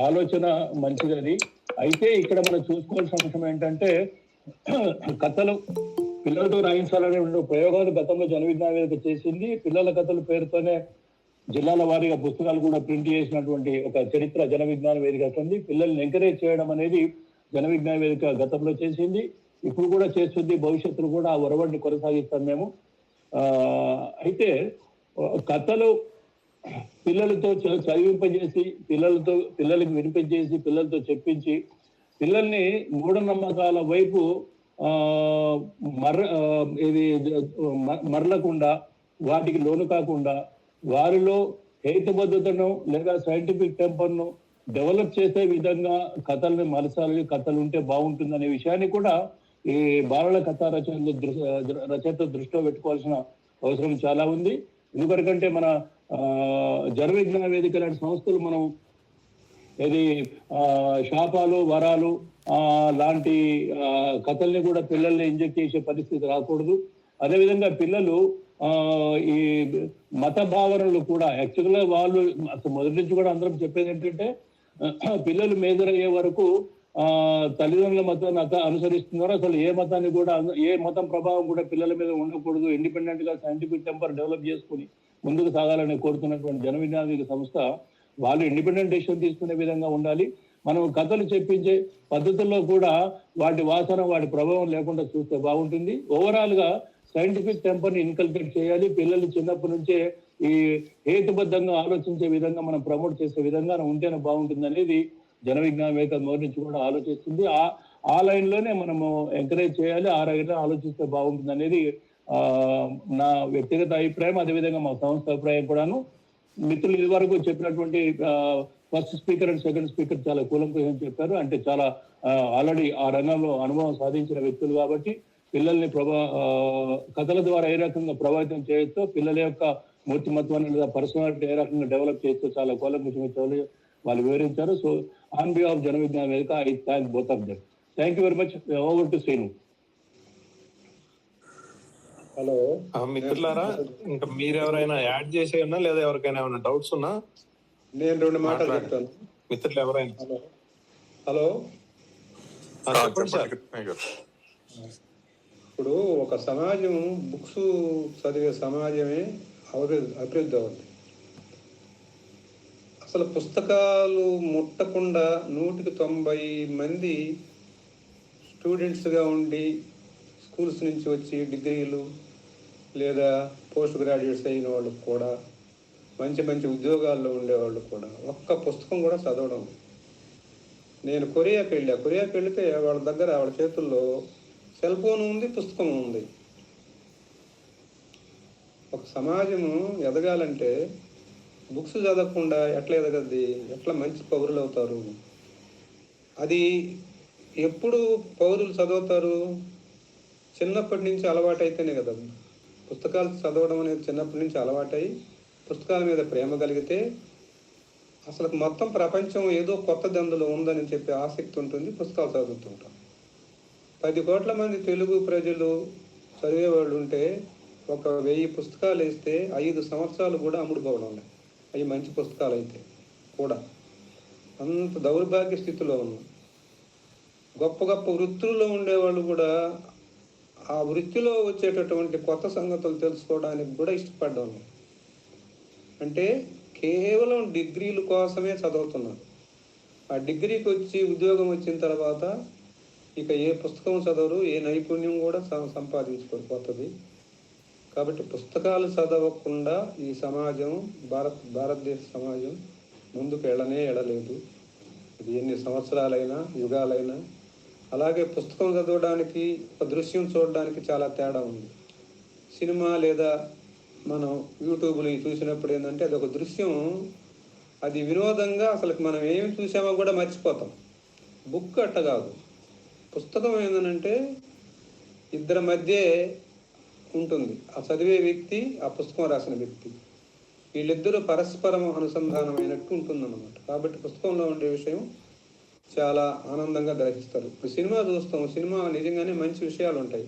ఆలోచన మంచిది. అయితే ఇక్కడ మనం చూసుకోవాల్సిన అంశం ఏంటంటే, కథలు పిల్లలతో రాయించాలనే ప్రయోగాలు గతంలో జన విజ్ఞాన వేదిక చేసింది. పిల్లల కథల పేరుతోనే జిల్లాల వారీగా పుస్తకాలు కూడా ప్రింట్ చేసినటువంటి ఒక చరిత్ర జన విజ్ఞాన వేదిక ఉంది. పిల్లల్ని ఎంకరేజ్ చేయడం అనేది జన విజ్ఞాన వేదిక గతంలో చేసింది, ఇప్పుడు కూడా చేస్తుంది, భవిష్యత్తులో కూడా ఆ ఒరవడిని కొనసాగిస్తాం మేము. అయితే కథలు పిల్లలతో చదివింపజేసి, పిల్లలకి వినిపించేసి, పిల్లలతో చెప్పించి, పిల్లల్ని మూఢనమ్మకాల వైపు మరలకుండా, వాటికి లోను కాకుండా, వారిలో హేతుబద్ధతను లేదా సైంటిఫిక్ టెంపర్ను డెవలప్ చేసే విధంగా కథల్ని మలసాలి, కథలు ఉంటే బాగుంటుందనే విషయాన్ని కూడా ఈ బాలల కథా రచయిత దృష్టిలో పెట్టుకోవాల్సిన అవసరం చాలా ఉంది. ఎందుకంటే మన జన విజ్ఞాన వేదిక లాంటి సంస్థలు మనం శాపాలు, వరాలు లాంటి కథల్ని కూడా పిల్లల్ని ఇంజెక్ట్ చేసే పరిస్థితి రాకూడదు. అదేవిధంగా పిల్లలు ఈ మత భావనలు కూడా యాక్చువల్గా వాళ్ళు అసలు మొదటి నుంచి కూడా అందరం చెప్పేది ఏంటంటే, పిల్లలు మేజర్ అయ్యే వరకు తల్లిదండ్రుల మతాన్ని అనుసరిస్తున్నారు. అసలు ఏ మతాన్ని కూడా, ఏ మతం ప్రభావం కూడా పిల్లల మీద ఉండకూడదు. ఇండిపెండెంట్ గా సైంటిఫిక్ టెంపర్ డెవలప్ చేసుకుని ముందుకు సాగాలని కోరుతున్నటువంటి జన విజ్ఞాన సంస్థ వాళ్ళు ఇండిపెండెంట్ డెసిషన్ తీసుకునే విధంగా ఉండాలి. మనం కథలు చెప్పించే పద్ధతుల్లో కూడా వాటి వాసన, వాటి ప్రభావం లేకుండా చూస్తే బాగుంటుంది. ఓవరాల్ గా సైంటిఫిక్ టెంపర్ని ఇన్కల్కేట్ చేయాలి. పిల్లలు చిన్నప్పటి నుంచే ఈ హేతుబద్ధంగా ఆలోచించే విధంగా మనం ప్రమోట్ చేసే విధంగా ఉంటేనే బాగుంటుంది అనేది జన విజ్ఞాన వేదిక మొదటి నుంచి కూడా ఆలోచిస్తుంది. ఆ లైన్ లోనే మనము ఎంకరేజ్ చేయాలి, ఆ లైన్ లో ఆలోచిస్తే బాగుంటుంది అనేది నా వ్యక్తిగత అభిప్రాయం. అదేవిధంగా మా సంస్థ అభిప్రాయం కూడాను. మిత్రులు ఇది వరకు చెప్పినటువంటి first speaker and second speaker చాలా కూలంకషంగా చెప్పారు. అంటే చాలా ఆల్రెడీ ఆ రంగంలో అనుభవం సాధించిన వ్యక్తులు కాబట్టి పిల్లల్ని కథల ద్వారా ఏ రకంగా ప్రభావితం చేయొచ్చో, పిల్లల యొక్క మూర్తిమత్వాన్ని లేదా పర్సనాలిటీ ఏ రకంగా డెవలప్ చేయొచ్చో చాలా కూలంకషంగా వాళ్ళు వివరించారు. So on behalf of Jana Vignana వేదిక I thank both of them. Thank you very much. Over to Srinu. Hello మిత్రులారా, ఇంకా మీరెవరైనా యాడ్ చేసేయన్నా లేదా ఎవరికైనా ఏమైనా డౌట్స్ ఉన్నా నేను రెండు మాటలు చెప్తాను. మిత్రులు ఎవరైనా. హలో చెప్పండి సార్. ఇప్పుడు ఒక సమాజం బుక్స్ చదివే సమాజమే అభివృద్ధి అవుతుంది. అసలు పుస్తకాలు ముట్టకుండా 190 మంది స్టూడెంట్స్గా ఉండి స్కూల్స్ నుంచి వచ్చి డిగ్రీలు లేదా పోస్ట్ గ్రాడ్యుయేట్స్ అయిన వాళ్ళు కూడా, మంచి మంచి ఉద్యోగాల్లో ఉండేవాళ్ళు కూడా ఒక్క పుస్తకం కూడా చదవడం. నేను కొరియాకి వెళితే వాళ్ళ దగ్గర, వాళ్ళ చేతుల్లో సెల్ ఫోన్ ఉంది, పుస్తకం ఉంది. ఒక సమాజము ఎదగాలంటే బుక్స్ చదవకుండా ఎట్లా ఎదగద్ది, ఎట్లా మంచి పౌరులు అవుతారు? అది ఎప్పుడు పౌరులు చదువుతారు? చిన్నప్పటి నుంచి అలవాటైతేనే కదా. పుస్తకాలు చదవడం అనేది చిన్నప్పటి నుంచి అలవాటై పుస్తకాల మీద ప్రేమ కలిగితే అసలు మొత్తం ప్రపంచం ఏదో కొత్తది అందులో ఉందని చెప్పి ఆసక్తి ఉంటుంది, పుస్తకాలు చదువుతుంటాం. 10 కోట్ల మంది తెలుగు ప్రజలు చదివేవాళ్ళు ఉంటే 1000 పుస్తకాలు వేస్తే 5 సంవత్సరాలు కూడా అమ్ముడుపోవడం లేదు. అవి మంచి పుస్తకాలు అయితే కూడా అంత దౌర్భాగ్య స్థితిలో ఉన్నాం. గొప్ప గొప్ప వృత్తుల్లో ఉండేవాళ్ళు కూడా ఆ వృత్తిలో వచ్చేటటువంటి కొత్త సంగతులు తెలుసుకోవడానికి కూడా ఇష్టపడ్డాం. అంటే కేవలం డిగ్రీల కోసమే చదువుతున్నారు. ఆ డిగ్రీకి వచ్చి ఉద్యోగం వచ్చిన తర్వాత ఇక ఏ పుస్తకం చదవరు, ఏ నైపుణ్యం కూడా సంపాదించుకోకపోతుంది. కాబట్టి పుస్తకాలు చదవకుండా ఈ సమాజం భారతదేశ సమాజం ముందుకు ఎడలేదు. ఇది ఎన్ని సంవత్సరాలైనా యుగాలైనా. అలాగే పుస్తకం చదవడానికి ఒక దృశ్యం చూడడానికి చాలా తేడా ఉంది. సినిమా లేదా మనం యూట్యూబ్లో చూసినప్పుడు ఏంటంటే అది ఒక దృశ్యం, అది వినోదంగా అసలు మనం ఏమి చూసామో కూడా మర్చిపోతాం. బుక్ అట్ట కాదు. పుస్తకం ఏంటంటే ఇద్దరి మధ్య ఉంటుంది, ఆ చదివే వ్యక్తి, ఆ పుస్తకం రాసిన వ్యక్తి, వీళ్ళిద్దరూ పరస్పరం అనుసంధానమైనట్టు ఉంటుందన్నమాట. కాబట్టి పుస్తకంలో ఉండే విషయం చాలా ఆనందంగా గ్రహిస్తారు. ఇప్పుడు సినిమా చూస్తాం, సినిమా నిజంగానే మంచి విషయాలు ఉంటాయి.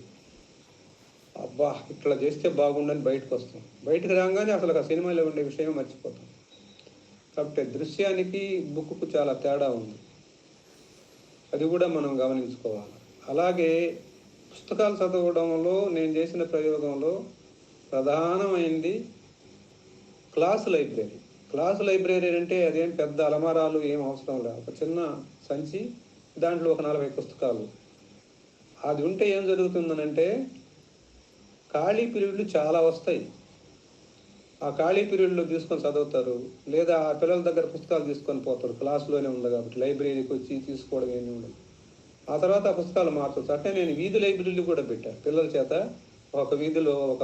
అబ్బా ఇట్లా చేస్తే బాగుండని బయటకు వస్తాం, బయటకు రాగానే అసలు ఆ సినిమాలో ఉండే విషయం మర్చిపోతాం. కాబట్టి దృశ్యానికి బుక్కు చాలా తేడా ఉంది, అది కూడా మనం గమనించుకోవాలి. అలాగే పుస్తకాలు చదవడంలో నేను చేసిన ప్రయోగంలో ప్రధానమైంది క్లాసు లైబ్రరీ అంటే అదేం పెద్ద అలమారాలు ఏం అవసరం లేదు. ఒక చిన్న సంచి, దాంట్లో ఒక 40 పుస్తకాలు. అది ఉంటే ఏం జరుగుతుందనంటే ఖాళీ పీరియడ్లు చాలా వస్తాయి. ఆ ఖాళీ పీరియడ్లో తీసుకొని చదువుతారు, లేదా ఆ పిల్లల దగ్గర పుస్తకాలు తీసుకొని పోతారు. క్లాసులోనే ఉంది కాబట్టి లైబ్రరీకి వచ్చి తీసుకోవడం ఏమి ఉండదు. ఆ తర్వాత ఆ పుస్తకాలు మార్చవచ్చు. అంటే నేను వీధి లైబ్రరీలు కూడా పెట్టాను పిల్లల చేత. ఒక వీధిలో ఒక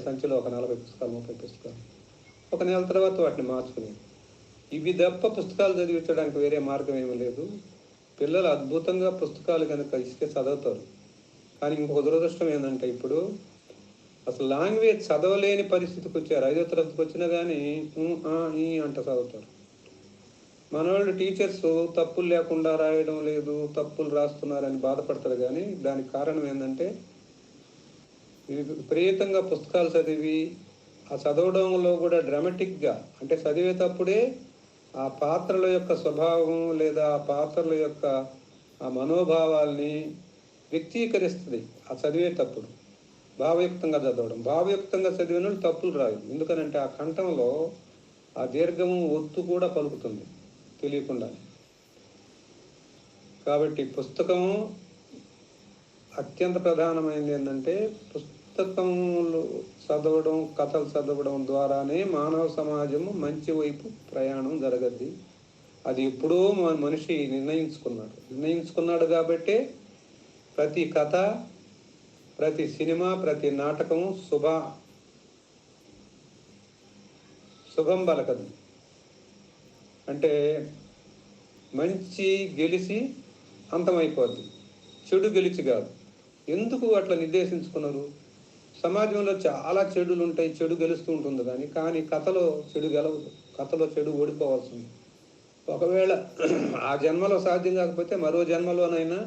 సంచిలో ఒక 40 పుస్తకాలు 30 పుస్తకాలు, ఒక నెల తర్వాత వాటిని మార్చుకునేది. ఇవి తప్ప పుస్తకాలు చదివించడానికి వేరే మార్గం ఏమీ లేదు. పిల్లలు అద్భుతంగా పుస్తకాలు కనుక ఇస్తే చదువుతారు. కానీ ఇంకొక దురదృష్టం ఏంటంటే ఇప్పుడు అసలు లాంగ్వేజ్ చదవలేని పరిస్థితికి వచ్చారు. 5వ తరగతికి వచ్చినా కానీ ఈ అంట చదువుతారు. మన వాళ్ళు టీచర్స్ తప్పులు లేకుండా రాయడం లేదు, తప్పులు రాస్తున్నారని బాధపడతారు. కానీ దానికి కారణం ఏంటంటే విపరీతంగా పుస్తకాలు చదివి ఆ చదవడంలో కూడా డ్రామాటిక్గా, అంటే చదివేటప్పుడే ఆ పాత్రల యొక్క స్వభావం లేదా ఆ పాత్రల యొక్క ఆ మనోభావాల్ని వ్యక్తీకరిస్తుంది. ఆ చదివేటప్పుడు భావయుక్తంగా చదవడం, భావయుక్తంగా చదివిన వాళ్ళు తప్పులు రాదు. ఎందుకనంటే ఆ కంఠంలో ఆ దీర్ఘము ఒత్తు కూడా పలుకుతుంది తెలియకుండా. కాబట్టి పుస్తకం అత్యంత ప్రధానమైనది ఏంటంటే పుస్తకములు చదవడం, కథలు చదవడం ద్వారానే మానవ సమాజము మంచి వైపు ప్రయాణం జరగద్ది. అది ఎప్పుడో మనిషి నిర్ణయించుకున్నాడు కాబట్టే ప్రతి కథ, ప్రతి సినిమా, ప్రతి నాటకం శుభం పలకదు. అంటే మంచి గెలిచి అంతమైపోద్ది, చెడు గెలిచి కాదు. ఎందుకు అట్లా నిర్దేశించుకున్నారు? సమాజంలో చాలా చెడులు ఉంటాయి, చెడు గెలుస్తూ ఉంటుంది. కానీ కథలో చెడు గెలవదు, కథలో చెడు ఓడిపోవాల్సింది. ఒకవేళ ఆ జన్మలో సాధ్యం కాకపోతే మరో జన్మలోనైనా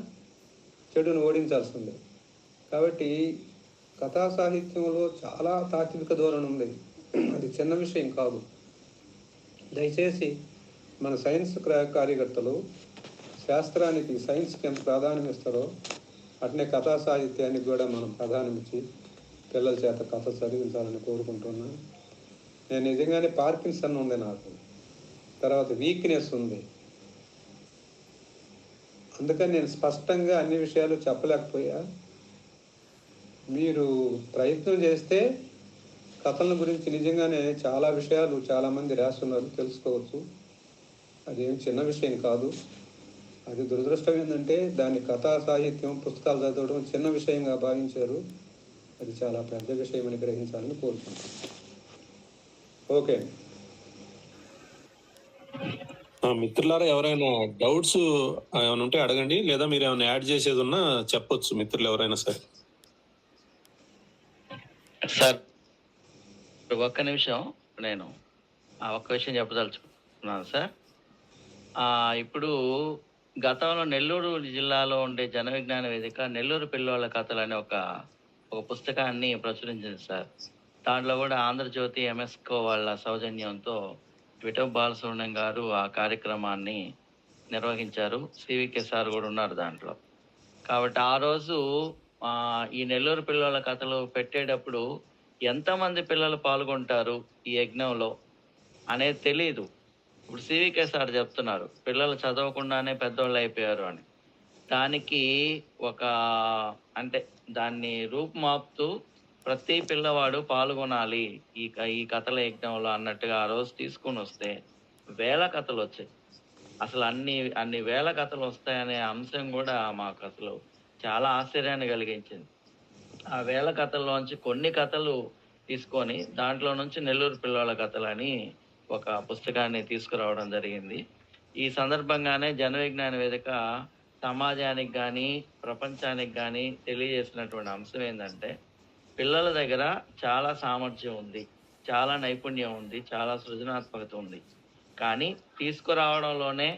చెడును ఓడించాల్సిందే. కాబట్టి కథా సాహిత్యంలో చాలా తాత్విక ధోరణి ఉంది, అది చిన్న విషయం కాదు. దయచేసి మన సైన్స్ కార్యకర్తలు శాస్త్రానికి, సైన్స్కి ఎంత ప్రాధాన్యం ఇస్తారో అట్నే కథా సాహిత్యానికి కూడా మనం ప్రాధాన్యం ఇచ్చి పిల్లల చేత కథ చదివించాలని కోరుకుంటున్నాను. నేను నిజంగానే పార్కిన్సన్ ఉంది, నాకు తర్వాత వీక్నెస్ ఉంది. అందుకని నేను స్పష్టంగా అన్ని విషయాలు చెప్పలేకపోయా. మీరు ప్రయత్నం చేస్తే కథల గురించి నిజంగానే చాలా విషయాలు చాలామంది రాస్తున్నారు, తెలుసుకోవచ్చు. అదేం చిన్న విషయం కాదు. అది దురదృష్టం ఏంటంటే దాన్ని కథా సాహిత్యం, పుస్తకాలు చదవడం చిన్న విషయంగా భావించారు. అది చాలా పెద్ద విషయం అని గ్రహించాలని కోరుకుంటున్నాను. ఓకే. మిత్రులారా, ఎవరైనా డౌట్స్ ఏమైనా ఉంటే అడగండి, లేదా మీరు ఏమైనా యాడ్ చేసేది ఉన్నా చెప్పొచ్చు మిత్రులు ఎవరైనా సరే. సార్ ఒక్క నిమిషం, నేను ఒక్క విషయం చెప్పదలుచుకున్నాను సార్. ఇప్పుడు గతంలో నెల్లూరు జిల్లాలో ఉండే జన విజ్ఞాన వేదిక నెల్లూరు పిల్లోళ్ళ కథలు అనే ఒక పుస్తకాన్ని ప్రచురించింది సార్. దాంట్లో కూడా ఆంధ్రజ్యోతి ఎంఎస్కో వాళ్ళ సౌజన్యంతో విఠప్ బాలసుబ్రహ్మణ్యం గారు ఆ కార్యక్రమాన్ని నిర్వహించారు. సివికే సార్ కూడా ఉన్నారు దాంట్లో. కాబట్టి ఆ రోజు ఈ నెల్లూరు పిల్లల కథలు పెట్టేటప్పుడు ఎంతమంది పిల్లలు పాల్గొంటారు ఈ యజ్ఞంలో అనేది తెలియదు. ఇప్పుడు సివికే సార్ చెప్తున్నారు పిల్లలు చదవకుండానే పెద్దోళ్ళు అయిపోయారు అని. దానికి ఒక అంటే దాన్ని రూపుమాపుతూ ప్రతి పిల్లవాడు పాల్గొనాలి ఈ కథల యజ్ఞంలో అన్నట్టుగా ఆ రోజు తీసుకుని వస్తే వేల కథలు వచ్చాయి. అసలు అన్ని వేల కథలు వస్తాయనే అంశం కూడా మాకు అసలు చాలా ఆశ్చర్యాన్ని కలిగించింది. ఆ వేల కథల్లోంచి కొన్ని కథలు తీసుకొని దాంట్లో నుంచి నెల్లూరు పిల్లల కథలని ఒక పుస్తకాన్ని తీసుకురావడం జరిగింది. ఈ సందర్భంగానే జన విజ్ఞాన వేదిక సమాజానికి కానీ ప్రపంచానికి కానీ తెలియజేసినటువంటి అంశం ఏంటంటే పిల్లల దగ్గర చాలా సామర్థ్యం ఉంది, చాలా నైపుణ్యం ఉంది, చాలా సృజనాత్మకత ఉంది. కానీ తీసుకురావడంలోనే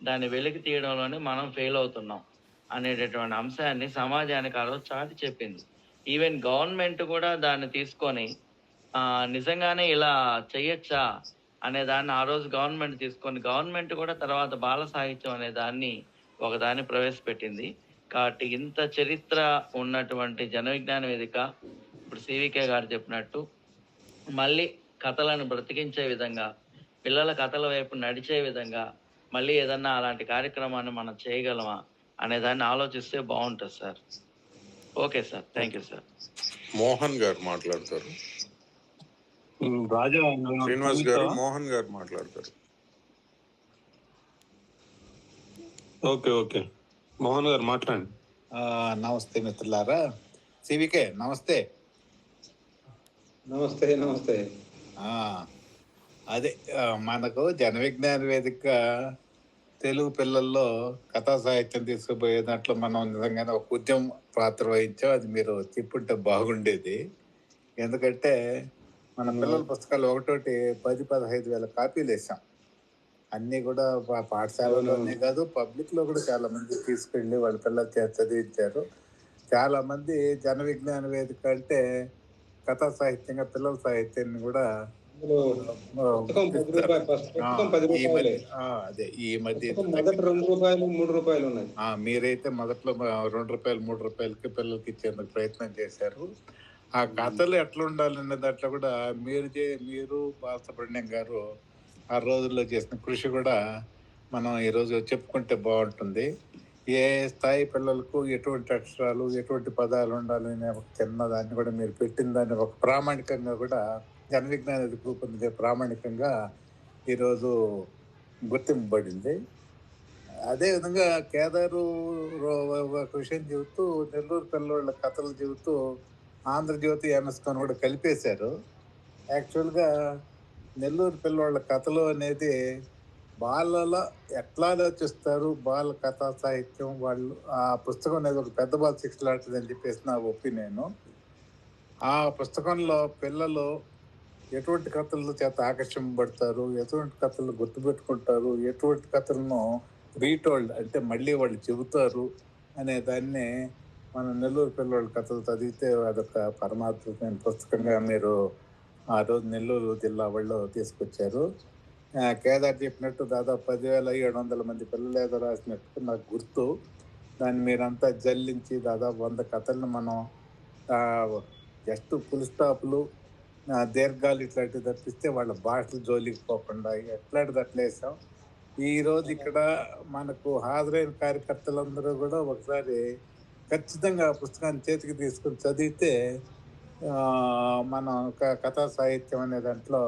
దాన్ని వెలికి తీయడంలోనే మనం ఫెయిల్ అవుతున్నాం అనేటటువంటి అంశాన్ని సమాజానికి ఆ రోజు చాటి చెప్పింది. ఈవెన్ గవర్నమెంట్ కూడా దాన్ని తీసుకొని నిజంగానే ఇలా చెయ్యొచ్చా అనే దాన్ని ఆ రోజు గవర్నమెంట్ కూడా తర్వాత బాల సాహిత్యం అనే దాన్ని ఒకదాన్ని ప్రవేశపెట్టింది. కాబట్టి ఇంత చరిత్ర ఉన్నటువంటి జన విజ్ఞాన వేదిక ఇప్పుడు సివికే గారు చెప్పినట్టు మళ్ళీ కథలను బ్రతికించే విధంగా, పిల్లల కథల వైపు నడిచే విధంగా మళ్ళీ ఏదన్నా అలాంటి కార్యక్రమాన్ని మనం చేయగలమా అనే దాన్ని ఆలోచిస్తే బాగుంటుంది sir. Okay sir, thank you sir. Mohan గారు మాట్లాడతారు. రాజా శ్రీనివాస్ గారు, మోహన్ గారు మాట్లాడతారు. ఓకే మోహన్ గారు మాట్లాడండి. నమస్తే మిత్రులారా. సివికే నమస్తే. నమస్తే. అదే మనకు జన విజ్ఞాన వేదిక తెలుగు పిల్లల్లో కథా సాహిత్యం తీసుకుపోయే దాంట్లో మనం నిజంగానే ఒక ఉద్యమం పాత్ర వహించాం. అది మీరు చెప్పుంటే బాగుండేది. ఎందుకంటే మన పిల్లల పుస్తకాలు ఒకటోటి 10-15 వేల కాపీలు వేసాం. అన్నీ కూడా పాఠశాలలోనే కాదు, పబ్లిక్ లో కూడా చాలా మంది తీసుకెళ్ళి వాళ్ళ పిల్లలు చదివించారు. చాలా మంది జన విజ్ఞాన వేదిక అంటే కథా సాహిత్యంగా పిల్లల సాహిత్యాన్ని కూడా అదే ఈ మధ్య ₹2-3 ఉన్నాయి. మీరైతే మొదట్లో ₹2-3 పిల్లలకి ఇచ్చేందుకు ప్రయత్నం చేశారు. ఆ కథలు ఎట్లా ఉండాలనే దాంట్లో కూడా మీరు బాలసుబ్రహ్మణ్యం గారు ఆ రోజుల్లో చేసిన కృషి కూడా మనం ఈరోజు చెప్పుకుంటే బాగుంటుంది. ఏ స్థాయి పిల్లలకు ఎటువంటి అక్షరాలు, ఎటువంటి పదాలు ఉండాలనే ఒక చిన్న దాన్ని కూడా మీరు పెట్టిన దాన్ని ఒక ప్రామాణికంగా కూడా జన విజ్ఞాన రూపొందే ప్రామాణికంగా ఈరోజు గుర్తింపబడింది. అదేవిధంగా కేదారు ఒక విషయం చెబుతూ నెల్లూరు పిల్లోళ్ళ కథలు చెబుతూ ఆంధ్రజ్యోతి ఎంఎస్కో కూడా కలిపేశారు. యాక్చువల్గా నెల్లూరు పిల్లోళ్ళ కథలు అనేది బాలల ఎట్లా ఆలోచిస్తారు, బాల కథా సాహిత్యం, వాళ్ళు ఆ పుస్తకం అనేది ఒక పెద్ద బాల శిక్ష లాంటిది అని చెప్పేసి నా ఒపీనియన్. ఆ పుస్తకంలో పిల్లలు ఎటువంటి కథల చేత ఆకర్షింపబడతారు, ఎటువంటి కథలు గుర్తుపెట్టుకుంటారు, ఎటువంటి కథలను రీటోల్డ్ అంటే మళ్ళీ వాళ్ళు చెబుతారు అనే దాన్ని మన నెల్లూరు పిల్లోళ్ళ కథలు చదివితే అదొక పరమాత్మకమైన పుస్తకంగా మీరు ఆ రోజు నెల్లూరు జిల్లా వాళ్ళు తీసుకొచ్చారు. కేదార్ చెప్పినట్టు దాదాపు 10,700 మంది పిల్లలు ఏదో రాసినట్టు నాకు గుర్తు. దాన్ని మీరంతా జల్లించి దాదాపు 100 కథలను మనం జస్ట్ ఫుల్ స్టాప్లు, దీర్ఘాలు ఇట్లాంటివి తప్పిస్తే వాళ్ళ భాషలు జోలికి పోకుండా ఎట్లాంటిది అట్లా వేసాం. ఈరోజు ఇక్కడ మనకు హాజరైన కార్యకర్తలందరూ కూడా ఒకసారి ఖచ్చితంగా ఆ పుస్తకాన్ని చేతికి తీసుకుని చదివితే మనం కథా సాహిత్యం అనే దాంట్లో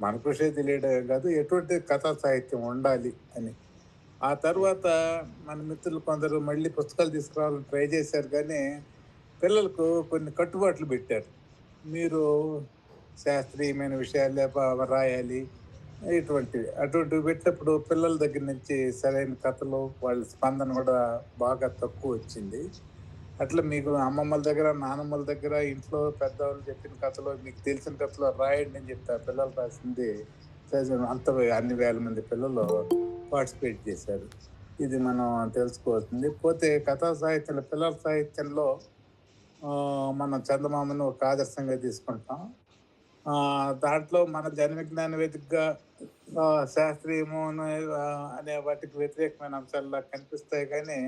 మన కృషి తెలియడం కాదు, ఎటువంటి కథా సాహిత్యం ఉండాలి అని. ఆ తర్వాత మన మిత్రులు కొందరు మళ్ళీ పుస్తకాలు తీసుకురావాలని ట్రై చేశారు, కానీ పిల్లలకు కొన్ని కట్టుబాట్లు పెట్టారు. మీరు శాస్త్రీయమైన విషయాలే రాయాలి, అటువంటివి పెట్టినప్పుడు పిల్లల దగ్గర నుంచి సరైన కథలు వాళ్ళ స్పందన కూడా బాగా తక్కువ వచ్చింది. అట్లా మీకు అమ్మమ్మల దగ్గర, నానమ్మల దగ్గర, ఇంట్లో పెద్దవాళ్ళు చెప్పిన కథలో, మీకు తెలిసిన కథలో రాయండి అని చెప్తారు. పిల్లలు రాసింది అంత అన్ని వేల మంది పిల్లలు పార్టిసిపేట్ చేశారు. ఇది మనం తెలుసుకోవాల్సింది. పోతే కథా సాహిత్యంలో, పిల్లల సాహిత్యంలో మనం చందమామను ఒక ఆదర్శంగా తీసుకుంటాం. దాంట్లో మన జన విజ్ఞాన వేదికగా శాస్త్రీయము అనే వాటికి వ్యతిరేకమైన అంశాల్లో కనిపిస్తాయి. కానీ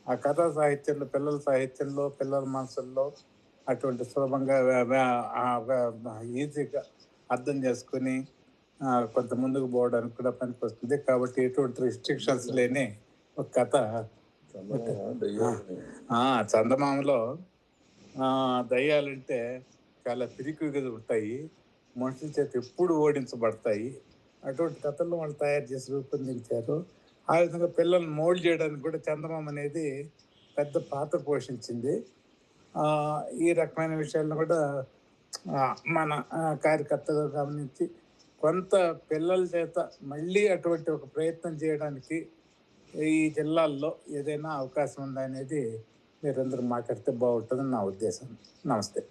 ఆ కథా సాహిత్యంలో, పిల్లల సాహిత్యంలో, పిల్లల మనసుల్లో అటువంటి సులభంగా ఈజీగా అర్థం చేసుకుని కొంత ముందుకు పోవడానికి కూడా పనికొస్తుంది. కాబట్టి ఎటువంటి రిస్ట్రిక్షన్స్ లేని ఒక కథ. చందమామలో దయ్యాలంటే చాలా పిరికిగా ఉంటాయి, మనుషుల చేత ఎప్పుడు ఓడించబడతాయి. అటువంటి కథల్లో వాళ్ళు తయారు చేసి రూపొందించారు. ఆ విధంగా పిల్లల్ని మోల్డ్ చేయడానికి కూడా చందమామ అనేది పెద్ద పాత్ర పోషించింది. ఈ రకమైన విషయాలను కూడా మన కార్యకర్తగా గమనించి కొంత పిల్లల చేత మళ్ళీ అటువంటి ఒక ప్రయత్నం చేయడానికి ఈ జిల్లాల్లో ఏదైనా అవకాశం ఉందా అనేది మీరందరూ మాట్లాడితే బాగుంటుందని నా ఉద్దేశం. నమస్తే.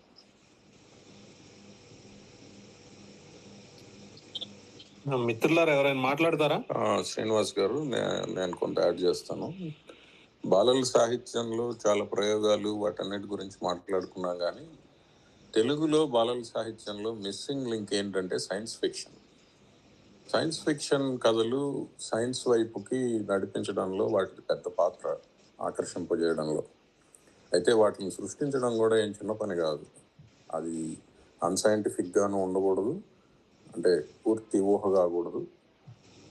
మిత్రులారా ఎవరైనా మాట్లాడతారా? శ్రీనివాస్ గారు, నేను కొంత యాడ్ చేస్తాను. బాలల సాహిత్యంలో చాలా ప్రయోగాలు వాటన్నిటి గురించి మాట్లాడుకున్నాం. కానీ తెలుగులో బాలల సాహిత్యంలో మిస్సింగ్ లింక్ ఏంటంటే సైన్స్ ఫిక్షన్. సైన్స్ ఫిక్షన్ కథలు సైన్స్ వైపుకి నడిపించడంలో వాటికి పెద్ద పాత్ర, ఆకర్షింపజేయడంలో. అయితే వాటిని సృష్టించడం కూడా ఏం చిన్న పని కాదు. అది అన్సైంటిఫిక్గాను ఉండకూడదు, అంటే పూర్తి ఊహ కాకూడదు.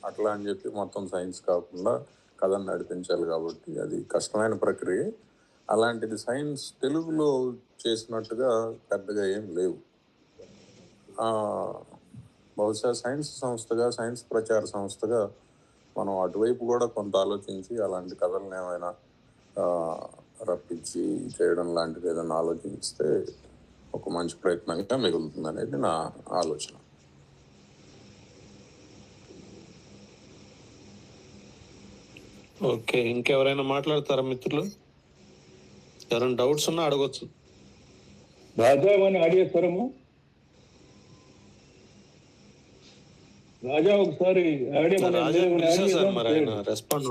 అట్లా అని చెప్పి మొత్తం సైన్స్ కాకుండా కథను నడిపించాలి. కాబట్టి అది కష్టమైన ప్రక్రియ. అలాంటిది సైన్స్ తెలుగులో చేసినట్టుగా పెద్దగా ఏం లేవు. బహుశా సైన్స్ సంస్థగా, సైన్స్ ప్రచార సంస్థగా మనం అటువైపు కూడా కొంత ఆలోచించి అలాంటి కథలను ఏమైనా రప్పించి చేయడం లాంటిది ఏదైనా ఆలోచిస్తే ఒక మంచి ప్రయత్నంగా మిగులుతుంది అనేది నా ఆలోచన. ఓకే, ఇంకెవరైనా మాట్లాడతారా మిత్రులు? ఎవరైనా డౌట్స్ ఉన్నా అడగొచ్చు. రాజా అని ఆడియేశ్వరము రాజా ఒకసారి మరి ఆయన రెస్పాండ్.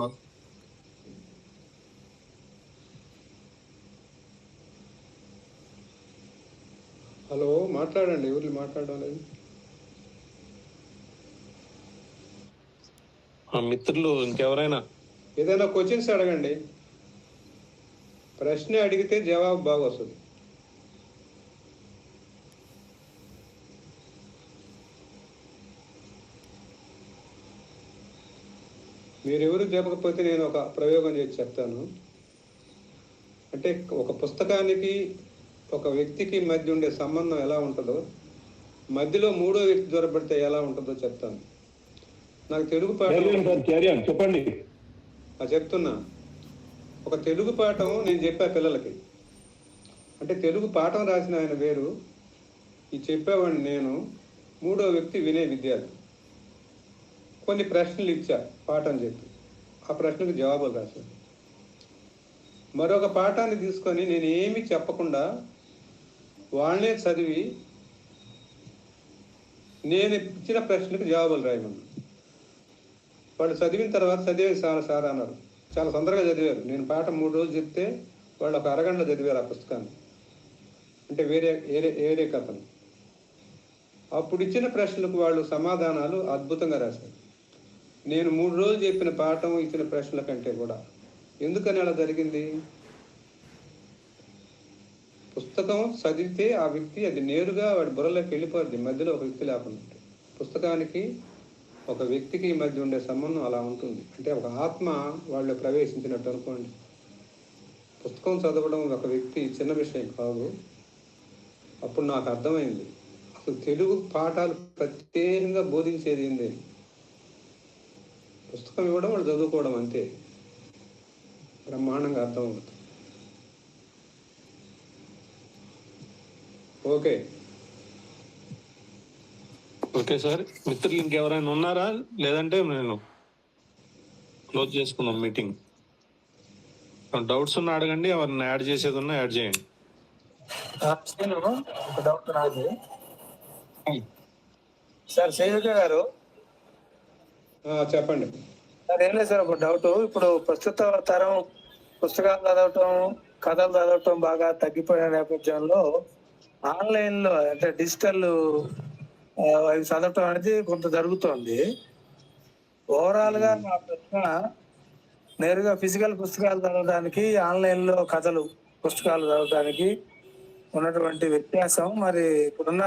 హలో, మాట్లాడండి. ఎవరు మాట్లాడడం లేదు? మిత్రులు ఇంకెవరైనా ఏదైనా క్వశ్చన్స్ అడగండి. ప్రశ్న అడిగితే జవాబు బాగా వస్తుంది. మీరెవరు చెప్పకపోతే నేను ఒక ప్రయోగం చేసి చెప్తాను. అంటే ఒక పుస్తకానికి ఒక వ్యక్తికి మధ్య ఉండే సంబంధం ఎలా ఉంటుందో, మధ్యలో మూడో వ్యక్తి దొరబడితే ఎలా ఉంటుందో చెప్తాను. నాకు తెలుగు పాఠం చెప్పండి. చెప్తున్నా. ఒక తెలుగు పాఠం నేను చెప్పా పిల్లలకి. అంటే తెలుగు పాఠం రాసిన ఆయన వేరు, ఈ చెప్పేవాడిని నేను, మూడో వ్యక్తి వినే విద్యార్థి. కొన్ని ప్రశ్నలు ఇచ్చా పాఠం చెప్పి, ఆ ప్రశ్నకు జవాబులు రాశాను. మరొక పాఠాన్ని తీసుకొని నేను ఏమీ చెప్పకుండా వాళ్ళనే చదివి నేను ఇచ్చిన ప్రశ్నకు జవాబులు రాయమన్నా. వాళ్ళు చదివిన తర్వాత చదివే సార్ అన్నారు. చాలా తొందరగా చదివారు. నేను పాఠం 3 రోజులు చెప్తే వాళ్ళు ఒక అరగంటలో చదివారు ఆ పుస్తకాన్ని. అంటే వేరే కథను. అప్పుడు ఇచ్చిన ప్రశ్నలకు వాళ్ళు సమాధానాలు అద్భుతంగా రాశారు. నేను 3 రోజులు చెప్పిన పాఠం ఇచ్చిన ప్రశ్నల కంటే కూడా. ఎందుకని అలా జరిగింది? పుస్తకం చదివితే ఆ వ్యక్తి అది నేరుగా వాడి బుర్రలోకి వెళ్ళిపోద్ది, మధ్యలో ఒక వ్యక్తి లేకుండా. పుస్తకానికి ఒక వ్యక్తికి మధ్య ఉండే సంబంధం అలా ఉంటుంది. అంటే ఒక ఆత్మ వాళ్ళు ప్రవేశించినట్టు అనుకోండి. పుస్తకం చదవడం ఒక వ్యక్తి చిన్న విషయం కాదు. అప్పుడు నాకు అర్థమైంది అసలు తెలుగు పాఠాలు ప్రత్యేకంగా బోధించేది ఏంది. పుస్తకం ఇవ్వడం, వాళ్ళు చదువుకోవడం అంతే. బ్రహ్మాండంగా అర్థమవుతుంది. Okay sir. మిత్రులు ఇంకెవరైనా ఉన్నారా? లేదంటే నేను క్లోజ్ చేసుకున్నాం మీటింగ్. డౌట్స్ ఉన్నా అడగండి, ఎవరిని యాడ్ చేసేది ఉన్నా యాడ్ చేయండి. ఒక డౌట్ నాది సార్. సేవిక గారు చెప్పండి ఏం లేదు సార్, ఒక డౌట్. ఇప్పుడు ప్రస్తుత తరం పుస్తకాలు చదవటం, కథలు చదవటం బాగా తగ్గిపోయిన నేపథ్యంలో ఆన్లైన్ లో అంటే డిజిటల్ అవి చదవటం అనేది కొంత జరుగుతోంది. ఓవరాల్ గా నా ప్రశ్న, నేరుగా ఫిజికల్ పుస్తకాలు చదవడానికి, ఆన్లైన్ లో కథలు పుస్తకాలు చదవడానికి ఉన్నటువంటి వ్యత్యాసం, మరి ఇప్పుడున్న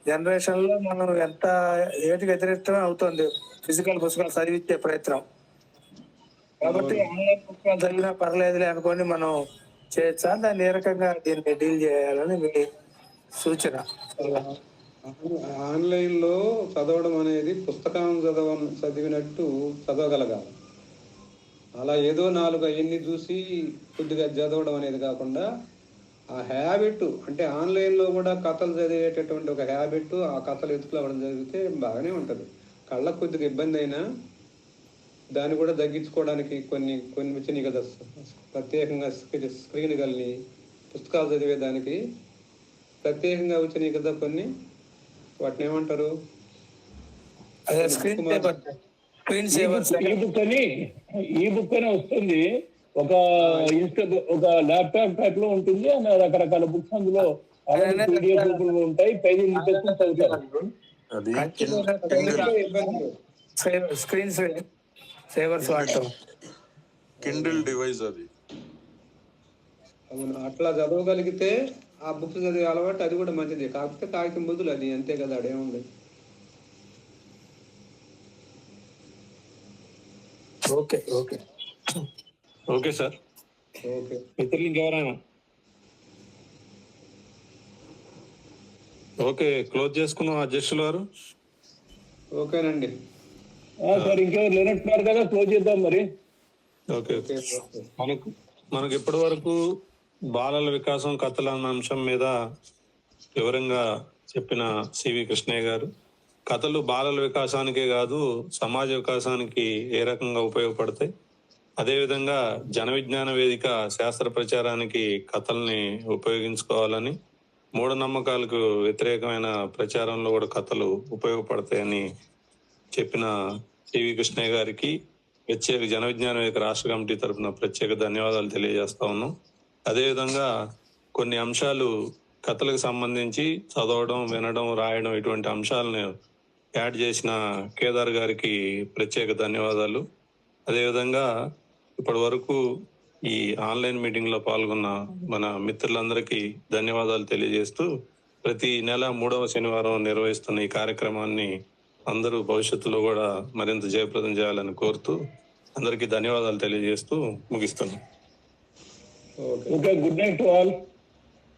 జనరేషన్ లో మనం ఎంత ఏటికి వ్యతిరేకం అవుతుంది ఫిజికల్ పుస్తకాలు చదివించే ప్రయత్నం. కాబట్టి ఆన్లైన్ పుస్తకాలు చదివినా పర్లేదులే అనుకోని మనం చేయొచ్చా, దాన్ని ఏ రకంగా దీన్ని డీల్ చేయాలని మీ సూచన? ఆన్లైన్ లో చదవడం అనేది పుస్తకం చదివినట్టు చదవగలగాలి. అలా ఏదో 4 అవన్నీ చూసి కొద్దిగా చదవడం అనేది కాకుండా ఆ హ్యాబిట్, అంటే ఆన్లైన్లో కూడా కథలు చదివేటటువంటి ఒక హ్యాబిట్, ఆ కథలు ఎత్తుకోవడం జరిగితే బాగానే ఉంటుంది. కళ్ళకు కొద్దిగా ఇబ్బంది అయినా దాన్ని కూడా తగ్గించుకోవడానికి కొన్ని వచ్చినాయి కదా, ప్రత్యేకంగా స్క్రీన్ కలిని పుస్తకాలు చదివేదానికి ప్రత్యేకంగా వచ్చినాయి కదా కొన్ని, వాటిని ఏమంటారు, ఈ బుక్ అని వస్తుంది. ఒక ఒక ల్యాప్టాప్ టైప్ లో ఉంటుంది, రకరకాల బుక్స్ అందులో PDF ఉంటాయి. పేజీ చదువుతారు. స్క్రీన్ సేవర్స్ వాడటం, కిండిల్ డివైస్ అది. అవును, అట్లా చదవగలిగితే ఆ బుక్స్ చదివే అలవాటు అది కూడా మంచిది. కాకపోతే కాగితం బదులు అది, అంతే కదా, అడేముంది. Okay okay okay sir. Okay, మిత్రులు ఇంకెవరైనా? ఓకే, క్లోజ్ చేసుకున్నాం అధ్యక్షుల వారు. ఓకేనండి. సార్ ఇంకెవరు లేనట్టున్నారు కదా, క్లోజ్ చేద్దాం మరి. ఓకే, మనకు ఇప్పటి వరకు బాలల వికాసం కథల అన్న అంశం మీద వివరంగా చెప్పిన సివి కృష్ణయ్య గారు, కథలు బాలల వికాసానికే కాదు సమాజ వికాసానికి ఏ రకంగా ఉపయోగపడతాయి, అదేవిధంగా జన విజ్ఞాన వేదిక శాస్త్ర ప్రచారానికి కథల్ని ఉపయోగించుకోవాలని, మూఢనమ్మకాలకు వ్యతిరేకమైన ప్రచారంలో కూడా కథలు ఉపయోగపడతాయని చెప్పిన సివి కృష్ణయ్య గారికి ప్రత్యేక జన విజ్ఞాన వేదిక రాష్ట్ర కమిటీ తరఫున ప్రత్యేక ధన్యవాదాలు తెలియజేస్తా ఉన్నాం. అదేవిధంగా కొన్ని అంశాలు కథలకు సంబంధించి చదవడం, వినడం, రాయడం ఇటువంటి అంశాలను యాడ్ చేసిన కేదార్ గారికి ప్రత్యేక ధన్యవాదాలు. అదేవిధంగా ఇప్పటి వరకు ఈ ఆన్లైన్ మీటింగ్ లో పాల్గొన్న మన మిత్రులందరికీ ధన్యవాదాలు తెలియజేస్తూ, ప్రతి నెల 3వ శనివారం నిర్వహిస్తున్న ఈ కార్యక్రమాన్ని అందరూ భవిష్యత్తులో కూడా మరింత జయప్రదం చేయాలని కోరుతూ అందరికీ ధన్యవాదాలు తెలియజేస్తూ ముగిస్తున్నాం. Okay, good night to all.